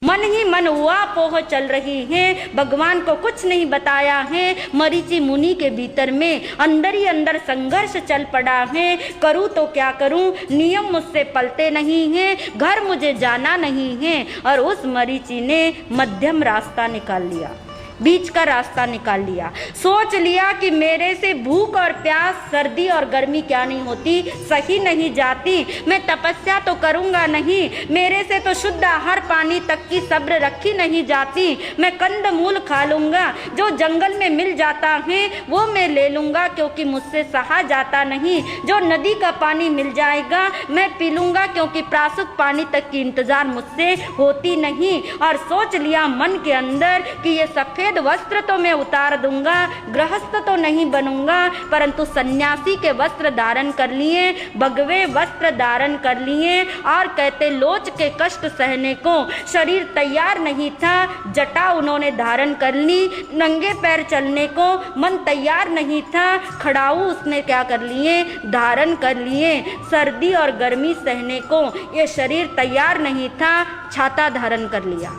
मन ही मन हुआ पोह चल रही है, भगवान को कुछ नहीं बताया है। मरीचि मुनि के भीतर में अंदर ही अंदर संघर्ष चल पड़ा है। करूं तो क्या करूं, नियम मुझसे पलते नहीं हैं, घर मुझे जाना नहीं है। और उस मरीचि ने मध्यम रास्ता निकाल लिया, बीच का रास्ता निकाल लिया। सोच लिया कि मेरे से भूख और प्यास, सर्दी और गर्मी क्या नहीं होती, सही नहीं जाती। मैं तपस्या तो करूंगा नहीं, मेरे से तो शुद्ध आहार पानी तक की सब्र रखी नहीं जाती। मैं कंद मूल खा लूंगा, जो जंगल में मिल जाता है वो मैं ले लूंगा, क्योंकि मुझसे सहा जाता नहीं। जो नदी का पानी मिल जाएगा मैं पी लूंगा, क्योंकि प्रासुक पानी तक की इंतजार मुझसे होती नहीं। और सोच लिया मन के अंदर कि ये सफेद वस्त्र तो मैं उतार दूंगा, गृहस्थ तो नहीं बनूंगा, परंतु सन्यासी के वस्त्र धारण कर लिए, भगवे वस्त्र धारण कर लिए। और कहते लोच के कष्ट सहने को शरीर तैयार नहीं था, जटा उन्होंने धारण कर ली। नंगे पैर चलने को मन तैयार नहीं था, खड़ाऊ उसने क्या कर लिए, धारण कर लिए। सर्दी और गर्मी सहने को ये शरीर तैयार नहीं था, छाता धारण कर लिया,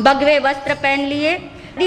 भगवे वस्त्र पहन लिए,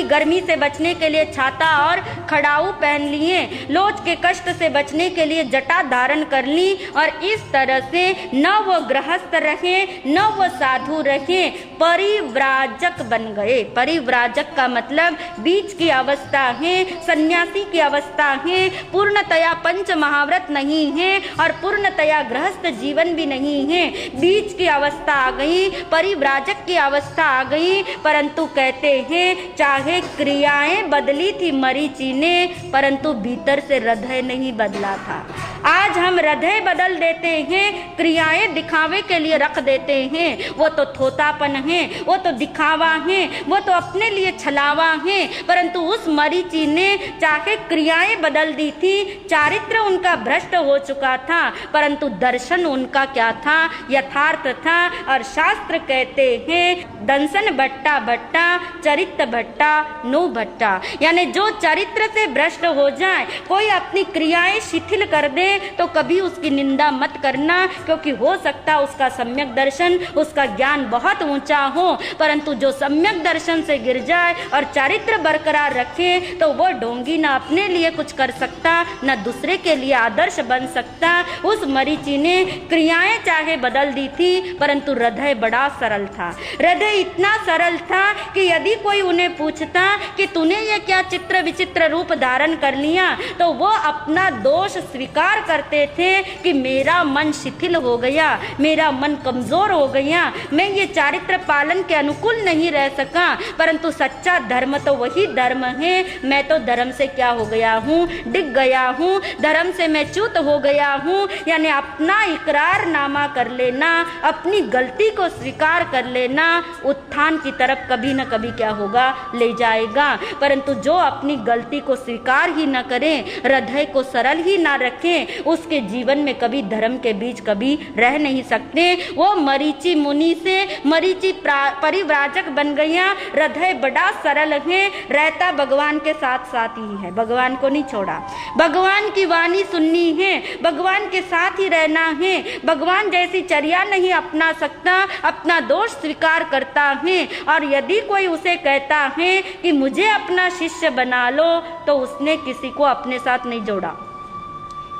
गर्मी से बचने के लिए छाता और खड़ाऊ पहन लिए, लोच के कष्ट से बचने के लिए जटा धारण कर ली। और इस तरह से न वो गृहस्थ रहे न वो साधु रहे, परिव्राजक बन गए। परिव्राजक का मतलब बीच की अवस्था है, सन्यासी की अवस्था है, पूर्णतया पंच महाव्रत नहीं है और पूर्णतया गृहस्थ जीवन भी नहीं है, बीच की अवस्था आ गई, परिव्राजक की अवस्था आ गई। परंतु कहते हैं चाहे क्रियाएं बदली थी मरीचि ने, परंतु भीतर से हृदय नहीं बदला था। आज हम हृदय बदल देते हैं, क्रियाएं दिखावे के लिए रख देते हैं। वो तो थोतापन है, वो तो दिखावा है, वो तो अपने लिए छलावा है। परंतु उस मरीचि ने चाहे क्रियाएं बदल दी थी, चारित्र उनका भ्रष्ट हो चुका था, परंतु दर्शन उनका क्या था, यथार्थ था। और शास्त्र कहते हैं दंसन भट्टा भट्टा, चरित्र भट्टा नो भट्टा, यानी जो चरित्र से भ्रष्ट हो जाए, कोई अपनी क्रियाएं शिथिल कर दे तो कभी उसकी निंदा मत करना, क्योंकि हो सकता उसका सम्यक दर्शन, उसका ज्ञान बहुत ऊंचा हो, परंतु जो सम्यक दर्शन से गिर जाए और चरित्र बरकरार रखे तो वो ढोंगी ना अपने लिए कुछ कर सकता, ना दूसरे के लिए आदर्श बन सकता। उस मरीचि ने क्रियाएं चाहे बदल दी थी, परंतु हृदय बड़ा सरल था। हृदय इतना सरल था कि यदि कोई उन्हें पूछता कि तूने ये क्या चित्र विचित्र रूप धारण कर लिया, तो वो अपना दोष स्वीकार करते थे कि मेरा मन शिथिल हो गया, मेरा मन कमजोर हो गया, मैं ये चारित्र पालन के अनुकूल नहीं रह सका। परंतु सच्चा धर्म तो वही धर्म है, मैं तो धर्म से क्या हो गया हूँ, डिग गया हूँ, धर्म से मैं च्युत हो गया हूँ। यानी अपना इकरार नामा कर लेना, अपनी गलती को स्वीकार कर लेना, उत्थान की तरफ कभी न कभी क्या होगा, ले जाएगा। परंतु जो अपनी गलती को स्वीकार ही न करे, हृदय को सरल ही ना रखे, उसके जीवन में कभी धर्म के बीच कभी रह नहीं सकते। वो मरीचि मुनि से मरीचि परिव्राजक बन गया, हृदय बड़ा सरल है, रहता भगवान के साथ साथ ही है, भगवान को नहीं छोड़ा, भगवान की वाणी सुननी है, भगवान के साथ ही रहना है, भगवान जैसी चर्या नहीं अपना सकता, अपना दोष स्वीकार करता है। और यदि कोई उसे कहता है कि मुझे अपना शिष्य बना लो, तो उसने किसी को अपने साथ नहीं जोड़ा,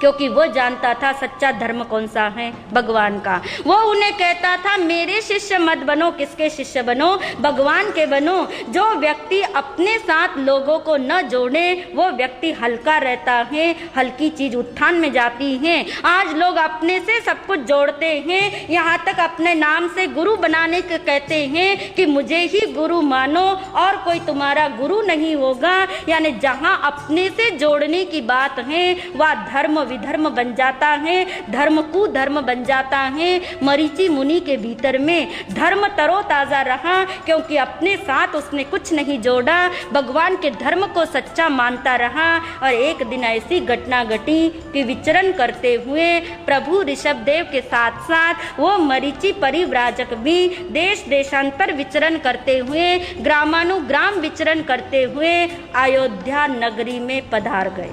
क्योंकि वो जानता था सच्चा धर्म कौन सा है, भगवान का। वो उन्हें कहता था मेरे शिष्य मत बनो, किसके शिष्य बनो, भगवान के बनो। जो व्यक्ति अपने साथ लोगों को न जोड़े वो व्यक्ति हल्का रहता है, हल्की चीज उत्थान में जाती है। आज लोग अपने से सब कुछ जोड़ते हैं, यहाँ तक अपने नाम से गुरु बनाने के कहते हैं कि मुझे ही गुरु मानो और कोई तुम्हारा गुरु नहीं होगा। यानी जहाँ अपने से जोड़ने की बात है वह धर्म विधर्म बन जाता है, धर्म कुधर्म बन जाता है। मरीचि मुनि के भीतर में धर्म तरोताजा रहा, क्योंकि अपने साथ उसने कुछ नहीं जोड़ा, भगवान के धर्म को सच्चा मानता रहा। और एक दिन ऐसी घटना घटी कि विचरण करते हुए प्रभु ऋषभ देव के साथ साथ वो मरीचि परिव्राजक भी देश देशांतर विचरण करते हुए, ग्रामानुग्राम विचरण करते हुए अयोध्या नगरी में पधार गए।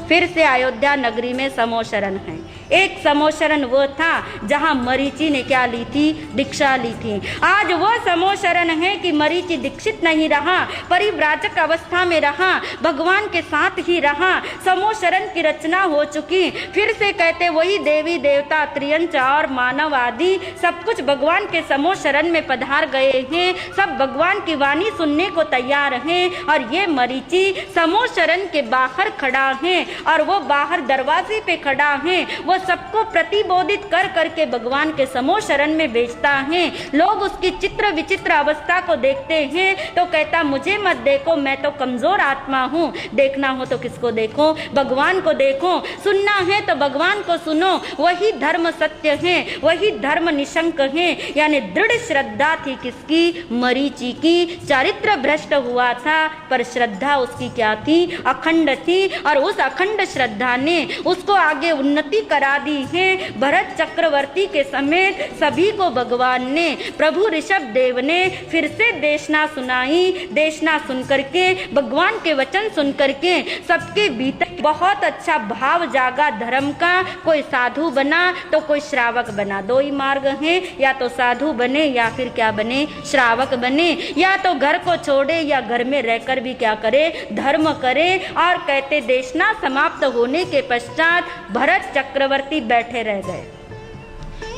फिर से अयोध्या नगरी में समो शरण है। एक समोशरण वो था जहाँ मरीचि ने क्या ली थी, दीक्षा ली थी। आज वो समोशरण है कि मरीचि दीक्षित नहीं रहा, परिव्राजक अवस्था में रहा, भगवान के साथ ही रहा, समोशरण की रचना हो चुकी। फिर से कहते वही देवी देवता त्रियंच और मानव आदि सब कुछ भगवान के समोशरण में पधार गए हैं, सब भगवान की वाणी सुनने को तैयार हैं। और ये मरीचि समोशरण के बाहर खड़ा है और वो बाहर दरवाजे पे खड़ा है, वो सबको प्रतिबोधित कर करके भगवान के समोशरण में भेजता है। लोग उसकी चित्र विचित्र अवस्था को देखते हैं तो कहता मुझे मत देखो, मैं तो कमजोर आत्मा हूँ। देखना हो तो किसको देखो, भगवान को देखो। सुनना है तो भगवान को सुनो, वही धर्म सत्य है, वही धर्म निशंक है। यानी दृढ़ श्रद्धा थी किसकी, मरीचि की। चरित्र भ्रष्ट हुआ था पर श्रद्धा उसकी क्या थी, अखंड थी। और उस अखंड श्रद्धा ने उसको आगे उन्नति करा दी है। भरत चक्रवर्ती के समेत सभी को भगवान ने, प्रभु ऋषभ देव ने फिर से देशना सुनाई। देशना सुन करके, भगवान के वचन सुन करके सबके भीतर बहुत अच्छा भाव जागा धर्म का। कोई साधु बना तो कोई श्रावक बना, दो ही मार्ग हैं, या तो साधु बने या फिर क्या बने, श्रावक बने। या तो घर को छोड़े या घर में रहकर भी क्या करे, धर्म करे। और कहते देशना समाप्त होने के पश्चात भरत चक्रवर्ती बैठे रह गए।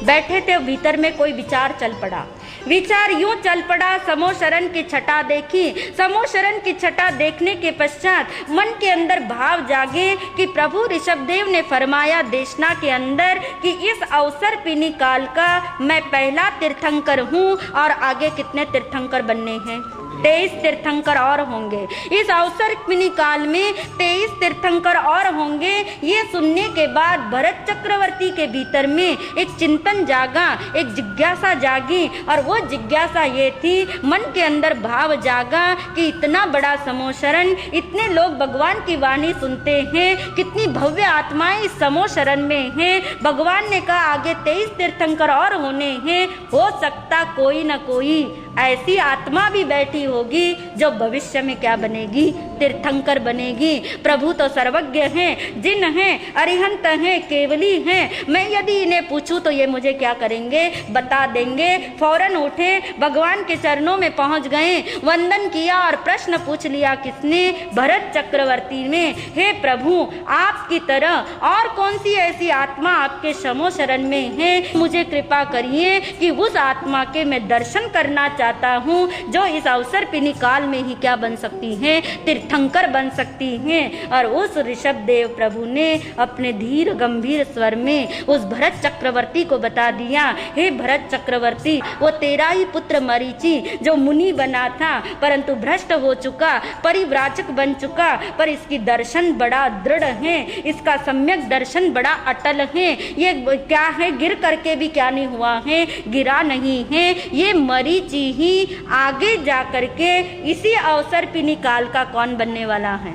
बैठे थे, भीतर में कोई विचार चल पड़ा। विचार यूं चल पड़ा, समोशरण की छटा देखी। समोशरण की छटा देखने के पश्चात मन के अंदर भाव जागे कि प्रभु ऋषभदेव ने फरमाया देशना के अंदर कि इस अवसर पिनी काल का मैं पहला तीर्थंकर हूँ और आगे कितने तीर्थंकर बनने हैं, 23 तीर्थंकर और होंगे। इस अवसर पिनी काल में 23 तीर्थंकर और होंगे। ये सुनने के बाद भरत चक्रवर्ती के भीतर में एक चिंतन जागा, एक जिज्ञासा जागी। और वो जिज्ञासा ये थी, मन के अंदर भाव जागा कि इतना बड़ा समोशरण, इतने लोग भगवान की वाणी सुनते हैं, कितनी भव्य आत्माएं इस समोशरण में हैं। भगवान ने कहा आगे 23 तीर्थंकर और होने हैं। हो सकता कोई न कोई ऐसी आत्मा भी बैठी होगी जो भविष्य में क्या बनेगी, तीर्थंकर बनेगी। प्रभु तो सर्वज्ञ हैं, जिन हैं, अरिहंत हैं, केवली हैं। मैं यदि इन्हें पूछूं तो ये मुझे क्या करेंगे, बता देंगे। फौरन उठे, भगवान के चरणों में पहुंच गए, वंदन किया और प्रश्न पूछ लिया किसने, भरत चक्रवर्ती ने। हे प्रभु, आपकी तरह और कौन सी ऐसी आत्मा आपके समोशरण में है, मुझे कृपा करिए कि उस आत्मा के मैं दर्शन करना चाहता हूँ जो इस अवसर पिनी काल में ही क्या बन सकती हैं, तीर्थंकर बन सकती हैं। और उस ऋषभ देव प्रभु ने अपने धीर गंभीर स्वर में उस भरत चक्रवर्ती को बता दिया, हे भरत चक्रवर्ती, वो तेरा ही पुत्र मरीचि जो मुनि बना था परंतु भ्रष्ट हो चुका, परिव्राजक बन चुका, पर इसकी दर्शन बड़ा दृढ़ है, इसका सम्यक दर्शन बड़ा अटल है। ये क्या है, गिर करके भी क्या नहीं हुआ है, गिरा नहीं है। ये मरीचि ही आगे जा करके इसी अवसर पिनी काल का कौन बनने वाला है,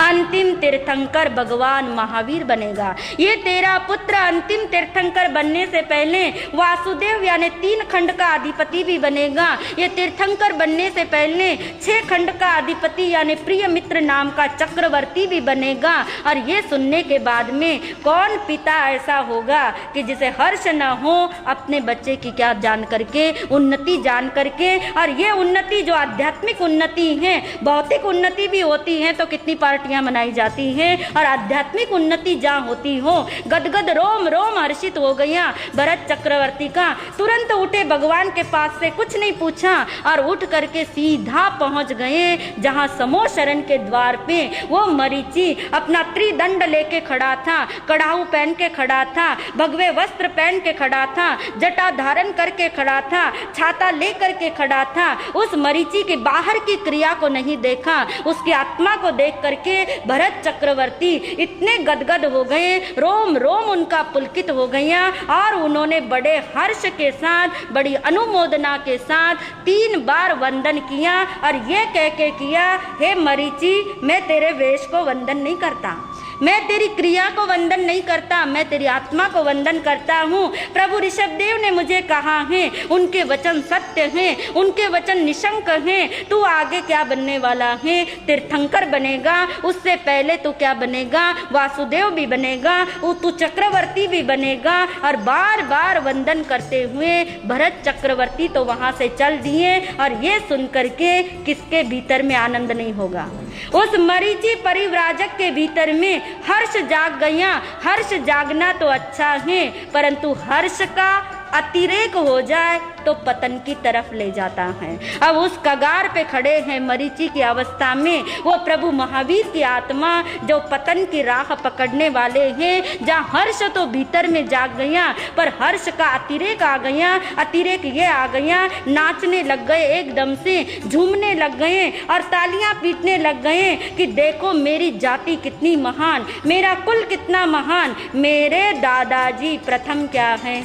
अंतिम तीर्थंकर भगवान महावीर बनेगा। ये तेरा पुत्र अंतिम तीर्थंकर बनने से पहले वासुदेव यानी 3 खंड का अधिपति भी बनेगा। ये तीर्थंकर बनने से पहले 6 खंड का अधिपति यानी प्रिय मित्र नाम का चक्रवर्ती भी बनेगा। और ये सुनने के बाद में कौन पिता ऐसा होगा कि जिसे हर्ष न हो अपने बच्चे की क्या जान करके, उन्नति जान करके। और ये उन्नति जो आध्यात्मिक उन्नति है, भौतिक उन्नति भी होती है तो कितनी पार्टियां मनाई जाती हैं, और आध्यात्मिक उन्नति जहाँ होती हो, गदगद रोम रोम हर्षित हो गया भरत चक्रवर्ती का। तुरंत उठे, भगवान के पास से कुछ नहीं पूछा और उठ करके सीधा पहुंच गए जहाँ समोशरण के द्वार पे वो मरीचि अपना त्रिदंड लेके खड़ा था, कड़ाहू पहन के खड़ा था, भगवे वस्त्र पहन के खड़ा था, जटा धारण करके खड़ा था, छाता लेकर के खड़ा था। उस मरीचि के बाहर की क्रिया को नहीं देखा, उसकी आत्मा को देख करके भरत चक्रवर्ती इतने गदगद हो गए, रोम रोम उनका पुलकित हो गया। और उन्होंने बड़े हर्ष के साथ, बड़ी अनुमोदना के साथ 3 बार वंदन किया और ये कह के किया, हे मरीचि, मैं तेरे वेश को वंदन नहीं करता, मैं तेरी क्रिया को वंदन नहीं करता, मैं तेरी आत्मा को वंदन करता हूँ। प्रभु ऋषभदेव ने मुझे कहा है, उनके वचन सत्य हैं, उनके वचन निशंक हैं। तू आगे क्या बनने वाला है? तीर्थंकर बनेगा। उससे पहले तू क्या बनेगा? वासुदेव भी बनेगा, तू चक्रवर्ती भी बनेगा। और बार बार वंदन करते हुए भरत चक्रवर्ती तो वहां से चल दिए। और ये सुनकर के किसके भीतर में आनंद नहीं होगा? उस मरीचि परिव्राजक के भीतर में हर्ष जाग गया। हर्ष जागना तो अच्छा है, परंतु हर्ष का अतिरेक हो जाए तो पतन की तरफ ले जाता है। अब उस कगार पे खड़े हैं मरीचि की अवस्था में वो प्रभु महावीर की आत्मा, जो पतन की राह पकड़ने वाले हैं। जहाँ हर्ष तो भीतर में जाग गया, पर हर्ष का अतिरेक आ गया। अतिरेक ये आ गया, नाचने लग गए, एकदम से झूमने लग गए और तालियां पीटने लग गए कि देखो मेरी जाति कितनी महान, मेरा कुल कितना महान। मेरे दादाजी प्रथम क्या है?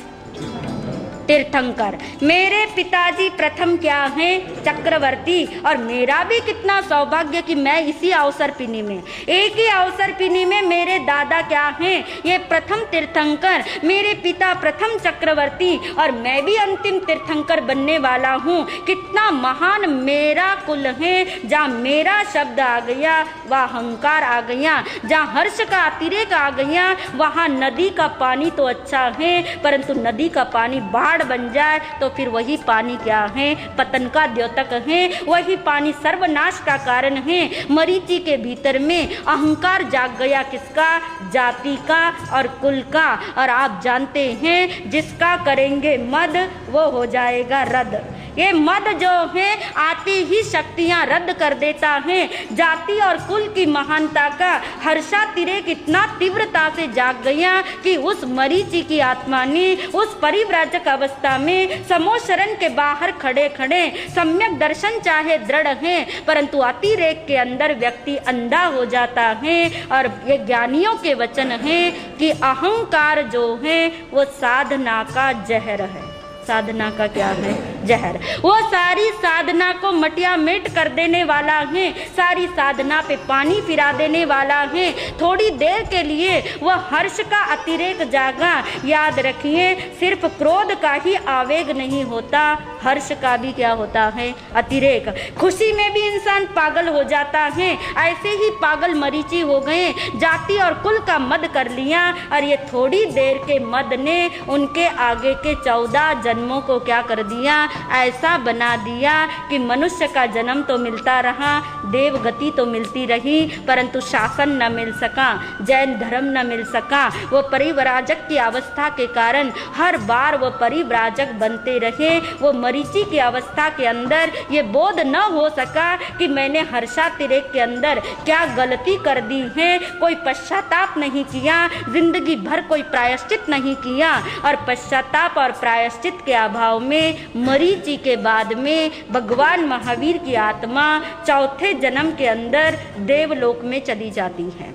तीर्थंकर। मेरे पिताजी प्रथम क्या हैं? चक्रवर्ती। और मेरा भी कितना सौभाग्य कि मैं इसी अवसर पिनी में, एक ही अवसर पिनी में मेरे दादा क्या हैं? ये प्रथम तीर्थंकर, मेरे पिता प्रथम चक्रवर्ती, और मैं भी अंतिम तीर्थंकर बनने वाला हूँ। कितना महान मेरा कुल है। जहाँ मेरा शब्द आ गया वहाँ अहंकार आ गया, जहाँ हर्ष का अतिरेक आ गया वहाँ नदी का पानी तो अच्छा है, परंतु नदी का पानी बाढ़ बन जाए तो फिर वही पानी क्या है? पतन का द्योतक है, वही पानी सर्वनाश का कारण है। मरीचि के भीतर में अहंकार जाग गया, किसका? जाति का और कुल का। और आप जानते हैं जिसका करेंगे मद वो हो जाएगा रद। ये मद जो है आती ही शक्तियां रद्द कर देता है। जाति और कुल की महानता का हर्षातिरेक इतना तीव्रता से जाग गया कि उस मरीचि की आत्मा ने उस परिव्राजक अवस्था में समोशरण के बाहर खड़े खड़े सम्यक दर्शन चाहे दृढ़ है, परंतु अतिरेक के अंदर व्यक्ति अंधा हो जाता है। और ये ज्ञानियों के वचन है कि अहंकार जो है वो साधना का जहर है। साधना का क्या है? जहर। वो सारी साधना को मटिया मेट कर देने वाला है, सारी साधना पे पानी फिरा देने वाला है। थोड़ी देर के लिए वह हर्ष का अतिरेक जागा। याद रखिए, सिर्फ क्रोध का ही आवेग नहीं होता, हर्ष का भी क्या होता है? अतिरेक। खुशी में भी इंसान पागल हो जाता है। ऐसे ही पागल मरीचि हो गए, जाति और कुल का मद कर लिया। और ये थोड़ी देर के मद ने उनके आगे के 14 जन्मों को क्या कर दिया? ऐसा बना दिया कि मनुष्य का जन्म तो मिलता रहा, देव गति तो मिलती रही, परंतु शासन न मिल सका, जैन धर्म न मिल सका। वो परिव्राजक की अवस्था के कारण हर बार वो परिव्राजक बनते रहे। वो मरीचि की अवस्था के अंदर ये बोध न हो सका कि मैंने हर्षातिरेक के अंदर क्या गलती कर दी है। कोई पश्चाताप नहीं किया, जिंदगी भर कोई प्रायश्चित नहीं किया। और पश्चाताप और प्रायश्चित के अभाव में मरीचि के बाद में भगवान महावीर की आत्मा चौथे जन्म के अंदर देवलोक में चली जाती है।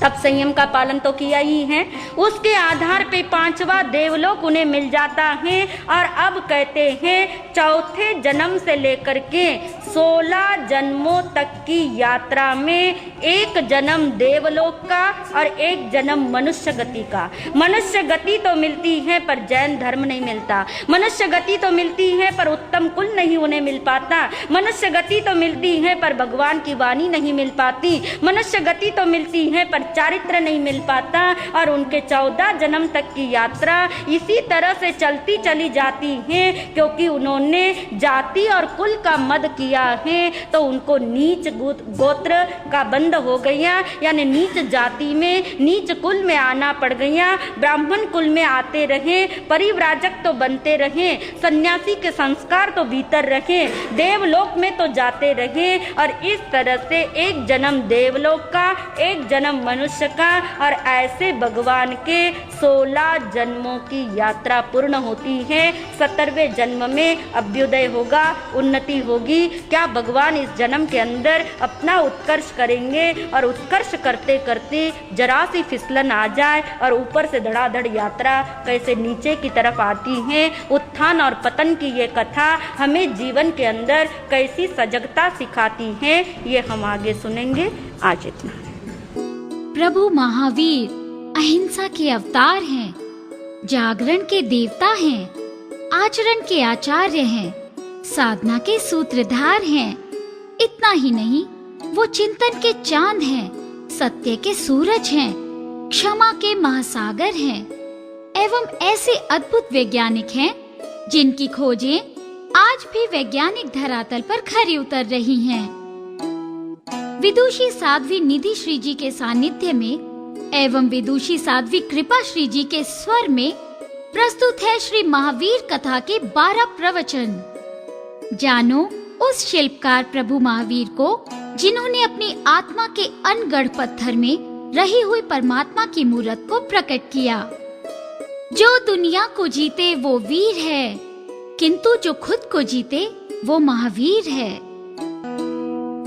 तब संयम का पालन तो किया ही है, उसके आधार पे 5वां देवलोक उन्हें मिल जाता है। और अब कहते हैं चौथे जन्म से लेकर के 16 जन्मों तक की यात्रा में एक जन्म देवलोक का और एक जन्म मनुष्य गति का। मनुष्य गति तो मिलती है पर जैन धर्म नहीं मिलता। मनुष्य गति तो मिलती है पर उत्तम कुल नहीं उन्हें मिल पाता। मनुष्य गति तो मिलती है पर भगवान की वाणी नहीं मिल पाती। मनुष्य गति तो मिलती है पर चारित्र नहीं मिल पाता। और उनके 14 जन्म तक की यात्रा इसी तरह से चलती चली जाती है, क्योंकि उन्होंने जाति और कुल का मद किया है तो उनको नीच गोत्र का बंद हो गया, यानी नीच जाति में नीच कुल में आना पड़ गया। ब्राह्मण कुल में आते रहे, परिव्राजक तो बनते रहे, सन्यासी के संस्कार तो भीतर रहे, देवलोक में तो जाते रहे। और इस तरह से एक जन्म देवलोक का, एक जन्म मनुष्य का, और ऐसे भगवान के 16 जन्मों की यात्रा पूर्ण होती है। 17वें जन्म में अभ्युदय होगा, उन्नति होगी। क्या भगवान इस जन्म के अंदर अपना उत्कर्ष करेंगे और उत्कर्ष करते करते जरा सी फिसलन आ जाए और ऊपर से धड़ाधड़ यात्रा कैसे नीचे की तरफ आती है। उत्थान और पतन की ये कथा हमें जीवन के अंदर कैसी सजगता सिखाती है, ये हम आगे सुनेंगे। आज इतना। प्रभु महावीर अहिंसा के अवतार हैं, जागरण के देवता हैं, आचरण के आचार्य हैं, साधना के सूत्रधार हैं। इतना ही नहीं, वो चिंतन के चांद हैं, सत्य के सूरज हैं, क्षमा के महासागर हैं एवं ऐसे अद्भुत वैज्ञानिक हैं जिनकी खोजें आज भी वैज्ञानिक धरातल पर खरी उतर रही हैं। विदुषी साध्वी निधि श्री जी के सानिध्य में एवं विदुषी साध्वी कृपा श्री जी के स्वर में प्रस्तुत है श्री महावीर कथा के 12 प्रवचन। जानो उस शिल्पकार प्रभु महावीर को जिन्होंने अपनी आत्मा के अनगढ़ पत्थर में रही हुई परमात्मा की मूरत को प्रकट किया। जो दुनिया को जीते वो वीर है, किंतु जो खुद को जीते वो महावीर है।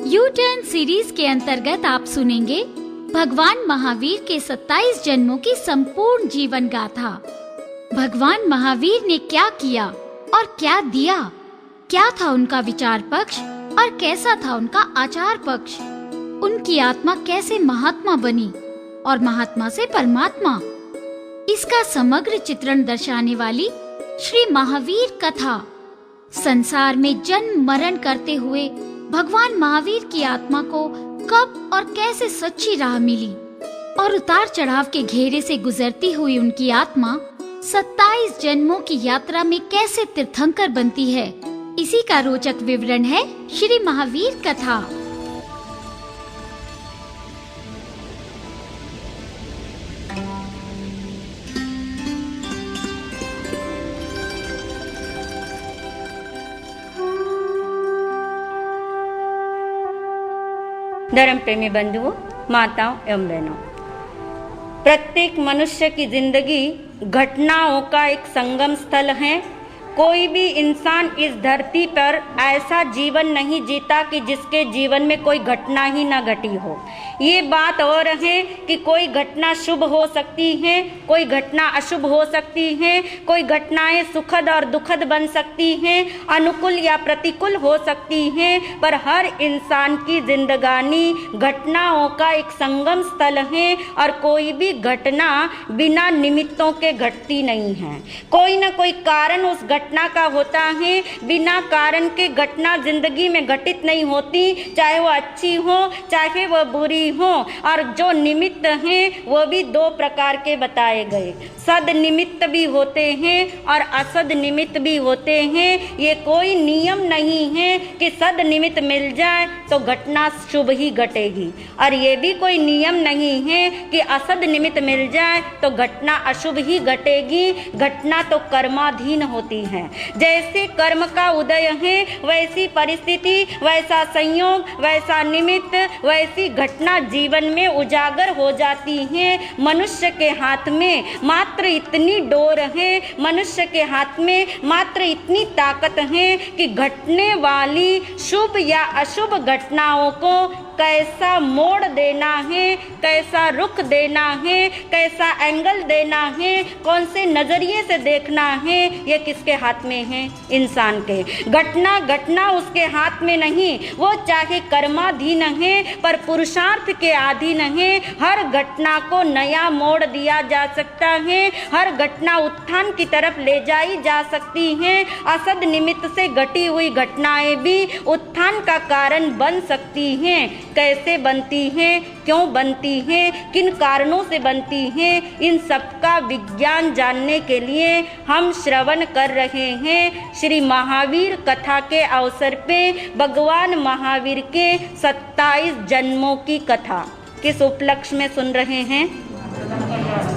यू टर्न सीरीज के अंतर्गत आप सुनेंगे भगवान महावीर के 27 जन्मों की संपूर्ण जीवन गाथा। भगवान महावीर ने क्या किया और क्या दिया, क्या था उनका विचार पक्ष और कैसा था उनका आचार पक्ष, उनकी आत्मा कैसे महात्मा बनी और महात्मा से परमात्मा, इसका समग्र चित्रण दर्शाने वाली श्री महावीर कथा। संसार में जन्म मरण करते हुए भगवान महावीर की आत्मा को कब और कैसे सच्ची राह मिली और उतार चढ़ाव के घेरे से गुजरती हुई उनकी आत्मा 27 जन्मों की यात्रा में कैसे तीर्थंकर बनती है, इसी का रोचक विवरण है श्री महावीर कथा। धर्म प्रेमी बंधुओं, माताओं एवं बहनों, प्रत्येक मनुष्य की जिंदगी घटनाओं का एक संगम स्थल है। कोई भी इंसान इस धरती पर ऐसा जीवन नहीं जीता कि जिसके जीवन में कोई घटना ही ना घटी हो। ये बात और है कि कोई घटना शुभ हो सकती है, कोई घटना अशुभ हो सकती है, कोई घटनाएं सुखद और दुखद बन सकती हैं, अनुकूल या प्रतिकूल हो सकती हैं, पर हर इंसान की जिंदगानी घटनाओं का एक संगम स्थल है और कोई भी घटना बिना निमित्तों के घटती नहीं है। कोई ना कोई कारण उस घटना का होता है। बिना कारण के घटना जिंदगी में घटित नहीं होती, चाहे वो अच्छी हो चाहे वो बुरी हो। और जो निमित्त हैं वो भी 2 प्रकार के बताए गए, सद निमित्त भी होते हैं और असद निमित्त भी होते हैं। ये कोई नियम नहीं है कि सद निमित्त मिल जाए तो घटना शुभ ही घटेगी, और ये भी कोई नियम नहीं है कि असद निमित्त मिल जाए तो घटना अशुभ ही घटेगी। घटना तो कर्माधीन होती है। जैसे कर्म का उदय है वैसी परिस्थिति, वैसा संयोग, वैसा निमित्त, वैसी घटना जीवन में उजागर हो जाती है। मनुष्य के हाथ में मात्र इतनी डोर है, मनुष्य के हाथ में मात्र इतनी ताकत है कि घटने वाली शुभ या अशुभ घटनाओं को कैसा मोड़ देना है, कैसा रुख देना है, कैसा एंगल देना है, कौन से नजरिए से देखना है, ये किसके हाथ में है? इंसान के। घटना उसके हाथ में नहीं, वो चाहे कर्माधीन है पर पुरुषार्थ के अधीन है। हर घटना को नया मोड़ दिया जा सकता है, हर घटना उत्थान की तरफ ले जाई जा सकती है। असद निमित्त से घटी हुई घटनाएं भी उत्थान का कारण बन सकती हैं। कैसे बनती हैं, क्यों बनती हैं, किन कारणों से बनती हैं, इन सब का विज्ञान जानने के लिए हम श्रवण कर रहे हैं श्री महावीर कथा के अवसर पे भगवान महावीर के 27 जन्मों की कथा। किस उपलक्ष्य में सुन रहे हैं?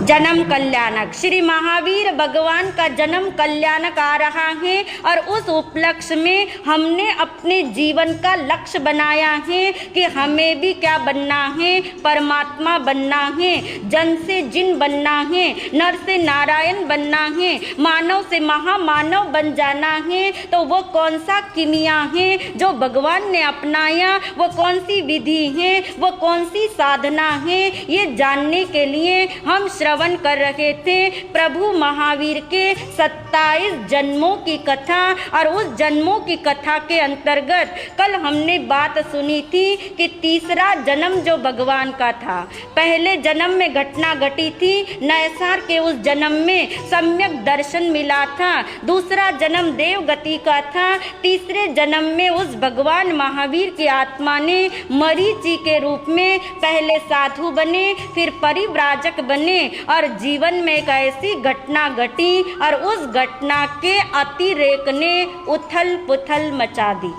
जन्म कल्याणक। श्री महावीर भगवान का जन्म कल्याणक आ रहा है और उस उपलक्ष्य में हमने अपने जीवन का लक्ष्य बनाया है कि हमें भी क्या बनना है? परमात्मा बनना है, जन से जिन बनना है, नर से नारायण बनना है, मानव से महामानव बन जाना है। तो वो कौन सा किमिया है जो भगवान ने अपनाया, वो कौन सी विधि है, वो कौन सी साधना है, ये जानने के लिए हम श्रवण कर रहे थे प्रभु महावीर के 27 जन्मों की कथा। और उस जन्मों की कथा के अंतर्गत कल हमने बात सुनी थी कि तीसरा जन्म जो भगवान का था, पहले जन्म में घटना घटी थी, नैसार के उस जन्म में सम्यक दर्शन मिला था, दूसरा जन्म देवगति का था, तीसरे जन्म में उस भगवान महावीर की आत्मा ने मरीचि के रूप में पहले साधु बने, फिर परिव्राजक बने और जीवन में एक ऐसी घटना घटी और उस घटना के अतिरेक ने उथल पुथल मचा दी।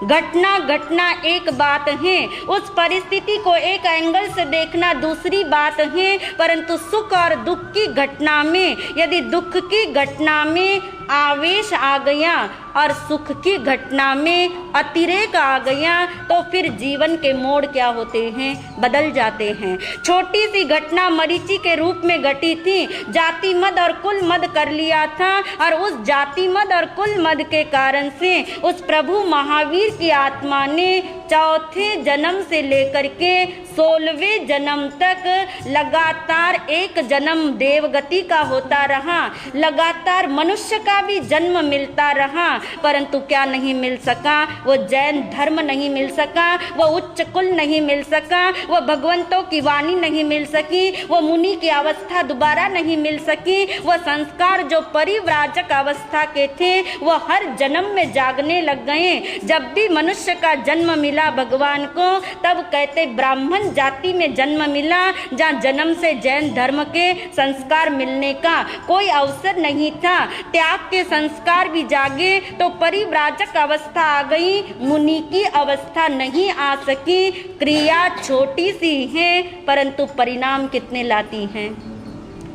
घटना एक बात है, उस परिस्थिति को एक एंगल से देखना दूसरी बात है, परंतु सुख और दुख की घटना में यदि दुख की घटना में आवेश आ गया और सुख की घटना में अतिरेक आ गया तो फिर जीवन के मोड़ क्या होते हैं, बदल जाते हैं। छोटी सी घटना मरीचि के रूप में घटी थी, जाति मद और कुल मद कर लिया था और उस जाति मद और कुल मद के कारण से उस प्रभु महावीर की आत्मा ने चौथे जन्म से लेकर के 16वें जन्म तक लगातार एक जन्म देवगति का होता रहा, लगातार मनुष्य का भी जन्म मिलता रहा, परंतु क्या नहीं मिल सका, वो जैन धर्म नहीं मिल सका, वो उच्च कुल नहीं मिल सका, वो भगवंतों की वाणी नहीं मिल सकी, वो मुनि की अवस्था दोबारा नहीं मिल सकी, वो संस्कार जो परिव्राजक अवस्था के थे वो हर जन्म में जागने लग गए। जब भी मनुष्य का जन्म मिला भगवान को तब कहते ब्राह्मण जाति में जन्म मिला, जहाँ जन्म से जैन धर्म के संस्कार मिलने का कोई अवसर नहीं था। त्याग के संस्कार भी जागे तो परिव्राजक अवस्था आ गई, मुनि की अवस्था नहीं आ सकी। क्रिया छोटी सी है परंतु परिणाम कितने लाती हैं,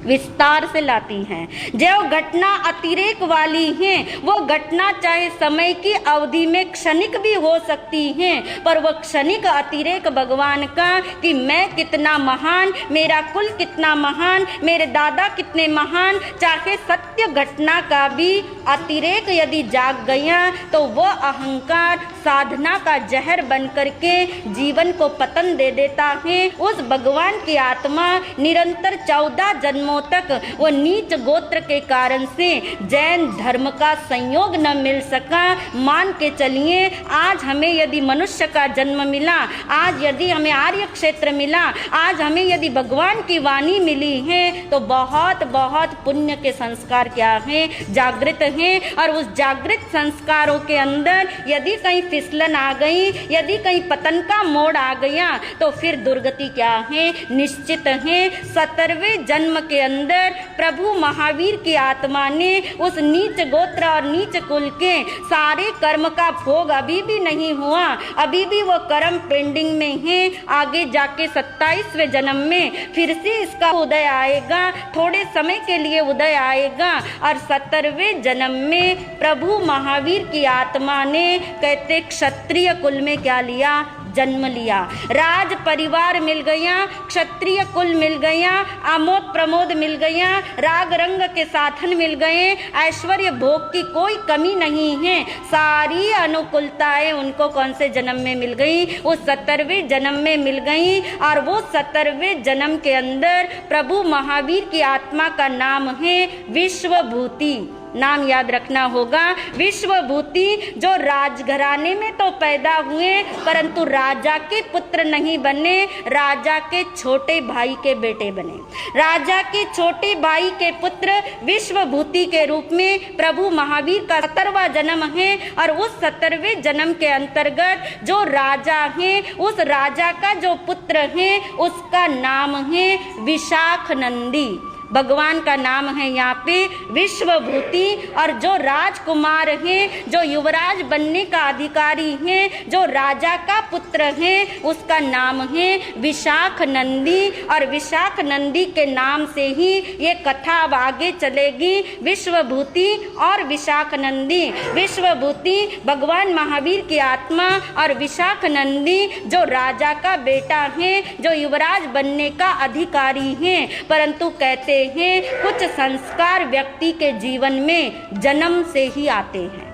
विस्तार से लाती हैं। जो घटना अतिरेक वाली हैं वो घटना चाहे समय की अवधि में क्षणिक भी हो सकती हैं, पर वह क्षणिक अतिरेक भगवान का कि मैं कितना महान, मेरा कुल कितना महान, मेरे दादा कितने महान, चाहे सत्य घटना का भी अतिरेक यदि जाग गया तो वह अहंकार साधना का जहर बन करके जीवन को पतन दे देता है। उस भगवान की आत्मा निरंतर 14 जन्मों तक वो नीच गोत्र के कारण से जैन धर्म का संयोग न मिल सका। मान के चलिए आज हमें यदि मनुष्य का जन्म मिला, आज यदि हमें आर्य क्षेत्र मिला, आज हमें यदि भगवान की वाणी मिली है तो बहुत बहुत पुण्य के संस्कार क्या हैं, जागृत हैं। और उस जागृत संस्कारों के अंदर यदि कहीं फिसलन आ गई, यदि कहीं पतन का मोड़ आ गया तो फिर दुर्गति क्या है, निश्चित है। 17वें जन्म के अंदर प्रभु महावीर की आत्मा ने उस नीच गोत्र और नीच कुल के सारे कर्म का भोग अभी भी नहीं हुआ, अभी भी वो कर्म पेंडिंग में है। आगे जाके 27वें जन्म में फिर से इसका उदय आएगा, थोड़े समय के लिए उदय आएगा और 17वें जन्म में प्रभु महावीर की आत्मा ने कहते क्षत्रिय कुल में क्या लिया, जन्म लिया। राज परिवार मिल गया, क्षत्रिय कुल मिल गया, आमोद प्रमोद मिल गया, राग रंग के साधन मिल गए, ऐश्वर्य भोग की कोई कमी नहीं है। सारी अनुकूलताएं उनको कौन से जन्म में मिल गई, उस 17वें जन्म में मिल गई। और वो 17वें जन्म के अंदर प्रभु महावीर की आत्मा का नाम है विश्वभूति। नाम याद रखना होगा, विश्वभूति। जो राजघराने में तो पैदा हुए परंतु राजा के पुत्र नहीं बने, राजा के छोटे भाई के बेटे बने। राजा के छोटे भाई के पुत्र विश्वभूति के रूप में प्रभु महावीर का 17वां जन्म है। और उस 17वें जन्म के अंतर्गत जो राजा है, उस राजा का जो पुत्र है उसका नाम है विशाखनंदी। भगवान का नाम है यहाँ पे विश्वभूति। और जो राजकुमार हैं, जो युवराज बनने का अधिकारी हैं, जो राजा का पुत्र है उसका नाम है विशाखनंदी। और विशाखनंदी के नाम से ही ये कथा अब आगे चलेगी, विश्वभूति और विशाखनंदी। विश्वभूति भगवान महावीर की आत्मा और विशाखनंदी जो राजा का बेटा है, जो युवराज बनने का अधिकारी है। परंतु कहते हैं कुछ संस्कार व्यक्ति के जीवन में जन्म से ही आते हैं।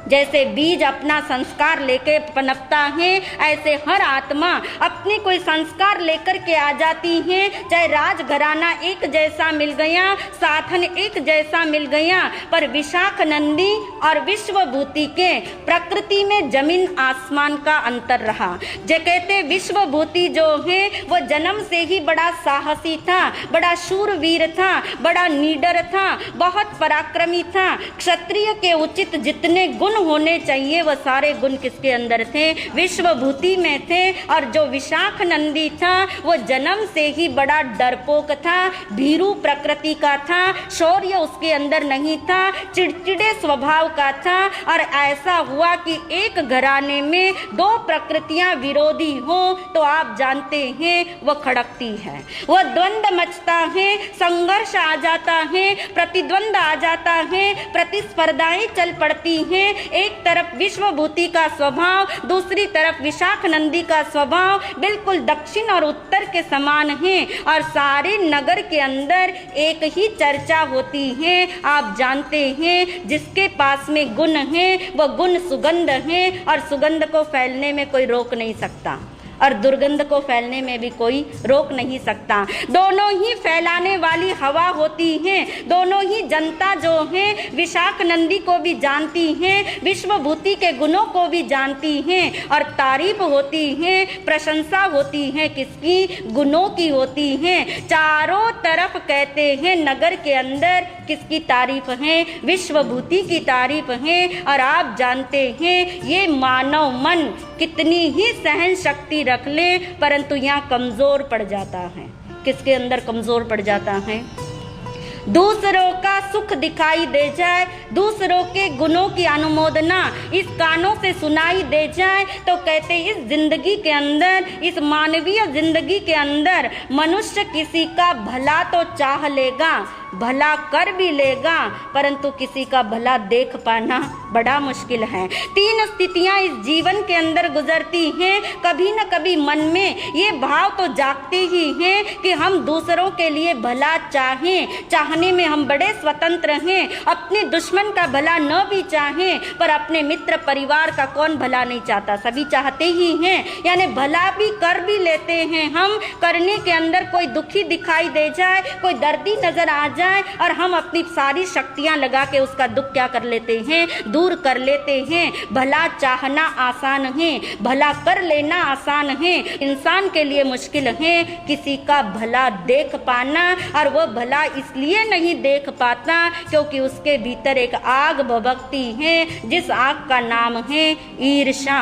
जैसे बीज अपना संस्कार लेके पनपता है, ऐसे हर आत्मा अपने कोई संस्कार लेकर के आ जाती है। चाहे राजघराना एक जैसा मिल गया, साधन एक जैसा मिल गया, पर विशाख नंदी और विश्वभूति के प्रकृति में जमीन आसमान का अंतर रहा। जो कहते विश्वभूति जो है वो जन्म से ही बड़ा साहसी था, बड़ा शूरवीर था, बड़ा नीडर था, बहुत पराक्रमी था। क्षत्रिय के उचित जितने गुण होने चाहिए वो सारे गुण किसके अंदर थे? विश्वभूति में थे। और जो विशाख नंदी था वो जन्म से ही बड़ा डरपोक था, भीरू प्रकृति का था, शौर्य उसके अंदर नहीं था, चिड़चिड़े स्वभाव का था। और ऐसा हुआ कि एक घराने में दो प्रकृतियां विरोधी हो तो आप जानते हैं वो खड़कती है, वो द्वंद्व मचता है, संघर्ष आ जाता है, प्रतिद्वंद आ जाता है, प्रतिस्पर्धाएं चल पड़ती हैं। एक तरफ विश्वभूति का स्वभाव, दूसरी तरफ विशाख नंदी का स्वभाव बिल्कुल दक्षिण और उत्तर के समान है। और सारे नगर के अंदर एक ही चर्चा होती है। आप जानते हैं जिसके पास में गुण है वो गुण सुगंध है, और सुगंध को फैलने में कोई रोक नहीं सकता, और दुर्गंध को फैलने में भी कोई रोक नहीं सकता। दोनों ही फैलाने वाली हवा होती है। दोनों ही जनता जो है विशाख नंदी को भी जानती है, विश्वभूति के गुणों को भी जानती है। और तारीफ होती है, प्रशंसा होती है, किसकी? गुणों की होती है। चारों तरफ कहते हैं नगर के अंदर किसकी तारीफ है? विश्वभूति की तारीफ है। और आप जानते हैं ये मानव मन कितनी ही सहन शक्ति रख ले, परंतु यहाँ कमजोर पड़ जाता है। किसके अंदर कमजोर पड़ जाता है? दूसरों का सुख दिखाई दे जाए, दूसरों के गुणों की अनुमोदना इस कानों से सुनाई दे जाए तो कहते इस जिंदगी के अंदर, इस मानवीय जिंदगी के अंदर मनुष्य किसी का भला तो चाह लेगा, भला कर भी लेगा, परंतु किसी का भला देख पाना बड़ा मुश्किल है। तीन स्थितियां इस जीवन के अंदर गुजरती हैं। कभी न कभी मन में ये भाव तो जागते ही हैं कि हम दूसरों के लिए भला चाहें, चाहने में हम बड़े स्वतंत्र हैं, अपने दुश्मन का भला न भी चाहें, पर अपने मित्र परिवार का कौन भला नहीं चाहता? सभी चाहते ही हैं। यानी भला भी कर भी लेते हैं हम, करने के अंदर कोई दुखी दिखाई दे जाए, कोई दर्दी नजर आ जाए, और हम अपनी सारी शक्तियां लगा के उसका दुख क्या कर लेते हैं? दूर कर लेते हैं। भला चाहना आसान है, भला कर लेना आसान है, इंसान के लिए मुश्किल है किसी का भला देख पाना। और वो भला इसलिए नहीं देख पाता क्योंकि उसके भीतर एक आग भभकती है, जिस आग का नाम है ईर्ष्या।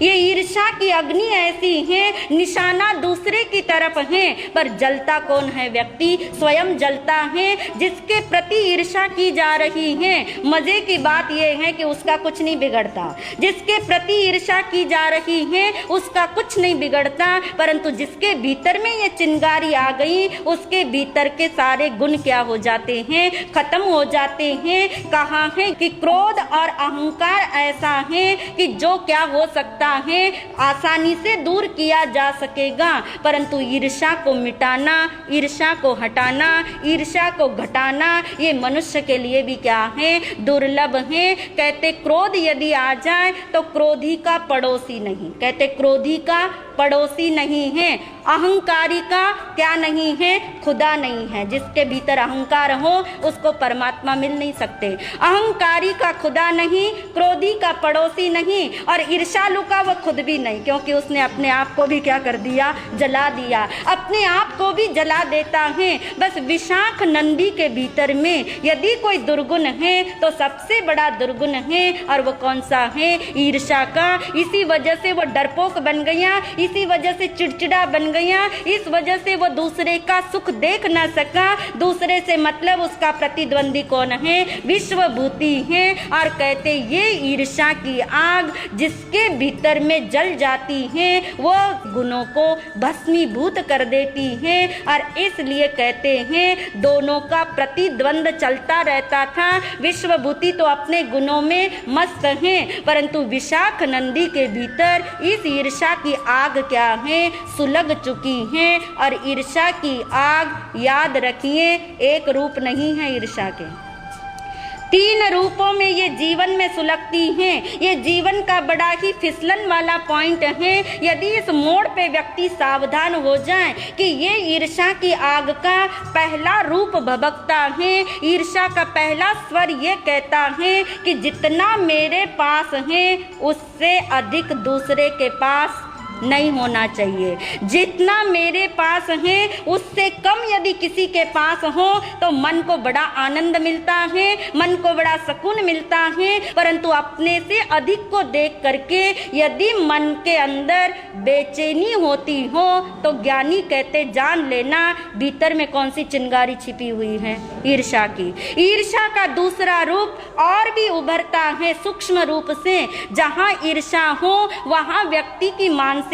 ये ईर्ष्या की अग्नि ऐसी है, निशाना दूसरे की तरफ है, पर जलता कौन है? व्यक्ति स्वयं जलता है जिसके प्रति ईर्ष्या की जा रही है। मजे की बात यह है कि उसका कुछ नहीं बिगड़ता, जिसके प्रति ईर्ष्या की जा रही है उसका कुछ नहीं बिगड़ता, परंतु जिसके भीतर में ये चिंगारी आ गई उसके भीतर के सारे गुण क्या हो जाते हैं? खत्म हो जाते हैं। कहा है कि क्रोध और अहंकार ऐसा है कि जो क्या हो सकता है आसानी से दूर किया जा सकेगा, परंतु ईर्ष्या को मिटाना, ईर्ष्या को हटाना, ईर्ष्या को घटाना ये मनुष्य के लिए भी क्या है? दुर्लभ है। कहते क्रोध यदि आ जाए तो क्रोधी का पड़ोसी नहीं, कहते क्रोधी का पड़ोसी नहीं है। अहंकारी का क्या नहीं है? खुदा नहीं है। जिसके भीतर अहंकार हो उसको परमात्मा मिल नहीं सकते। अहंकारी का खुदा नहीं, क्रोधी का पड़ोसी नहीं, और ईर्ष्यालु का वो खुद भी नहीं, क्योंकि उसने अपने आप को भी क्या कर दिया? जला दिया, अपने आप को भी जला देता है। बस विशाख नंदी के भीतर में यदि कोई दुर्गुण है तो सबसे बड़ा दुर्गुण है, और वो कौन सा है? ईर्ष्या का। इसी वजह से वो डरपोक बन गया, इसी वजह से चिड़चिड़ा बन गया, इस वजह से वो दूसरे का सुख देख न सका। दूसरे से मतलब उसका प्रतिद्वंदी कौन है? विश्वभूति है। और कहते ये ईर्ष्या की आग जिसके भीतर में जल जाती है वो गुणों को भस्मीभूत कर देती है। और इसलिए कहते हैं दोनों का प्रतिद्वंद चलता रहता था। विश्वभूति तो अपने गुणों में मस्त है, परंतु विशाख नंदी के भीतर इस ईर्ष्या की आग क्या है? सुलग चुकी है। और ईर्ष्या की आग याद रखिए एक रूप नहीं है ईर्ष्या के। तीन रूपों में ये जीवन में सुलगती हैं। ये जीवन का बड़ा ही फिसलन वाला पॉइंट है। यदि इस मोड़ पे व्यक्ति सावधान हो जाए कि ये ईर्ष्या की आग का पहला रूप भभकता है, ईर्ष्या का पहला स्वर ये कहता है कि जितना मेरे पास है उससे अधिक दूसरे के पास नहीं होना चाहिए। जितना मेरे पास है उससे कम यदि किसी के पास हो तो मन को बड़ा आनंद मिलता है, मन को बड़ा सुकून मिलता है। परंतु अपने से अधिक को देख करके यदि मन के अंदर बेचैनी होती हो तो ज्ञानी कहते जान लेना भीतर में कौन सी चिंगारी छिपी हुई है, ईर्ष्या की। ईर्ष्या का दूसरा रूप और भी उभरता है सूक्ष्म रूप से। जहाँ ईर्ष्या हो वहाँ व्यक्ति की मानसिकता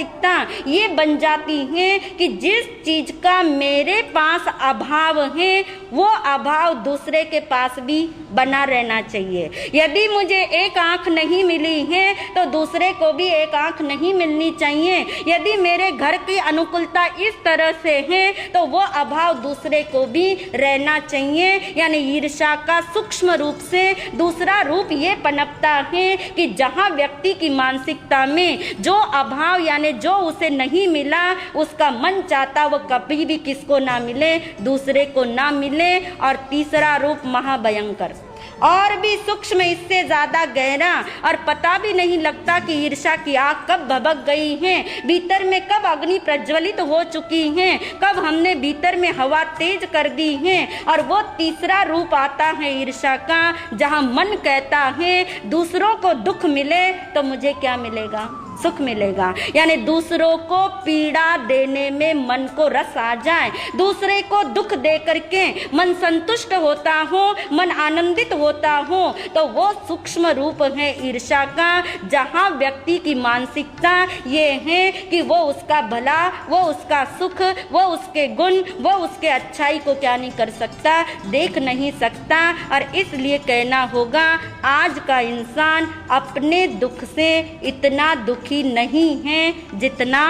ये बन जाती है कि जिस चीज का मेरे पास अभाव है वो अभाव दूसरे के पास भी बना रहना चाहिए। यदि मुझे एक आंख नहीं मिली है तो दूसरे को भी एक आंख नहीं मिलनी चाहिए। यदि मेरे घर की अनुकूलता इस तरह से है तो वो अभाव दूसरे को भी रहना चाहिए। यानी ईर्ष्या का सूक्ष्म रूप से दूसरा रूप ये पनपता है कि जहाँ व्यक्ति की मानसिकता में जो अभाव यानी जो उसे नहीं मिला उसका मन चाहता वो कभी भी किसको ना मिले, दूसरे को ना मिले। और तीसरा रूप महाभयंकर और भी सूक्ष्म, इससे ज्यादा गहरा, और पता भी नहीं लगता कि ईर्ष्या की आग कब भभक गई है, भीतर में कब अग्नि प्रज्वलित हो चुकी है, कब हमने भीतर में हवा तेज कर दी है। और वो तीसरा रूप आता है ईर्ष्या का, जहाँ मन कहता है दूसरों को दुख मिले तो मुझे क्या मिलेगा, सुख मिलेगा। यानी दूसरों को पीड़ा देने में मन को रस आ जाए, दूसरे को दुख दे करके मन संतुष्ट होता हो, मन आनंदित होता हो, तो वो सूक्ष्म रूप है ईर्ष्या का। जहाँ व्यक्ति की मानसिकता ये है कि वो उसका भला, वो उसका सुख, वो उसके गुण, वो उसके अच्छाई को क्या नहीं कर सकता, देख नहीं सकता। और इसलिए कहना होगा आज का इंसान अपने दुख से इतना दुखी नहीं है जितना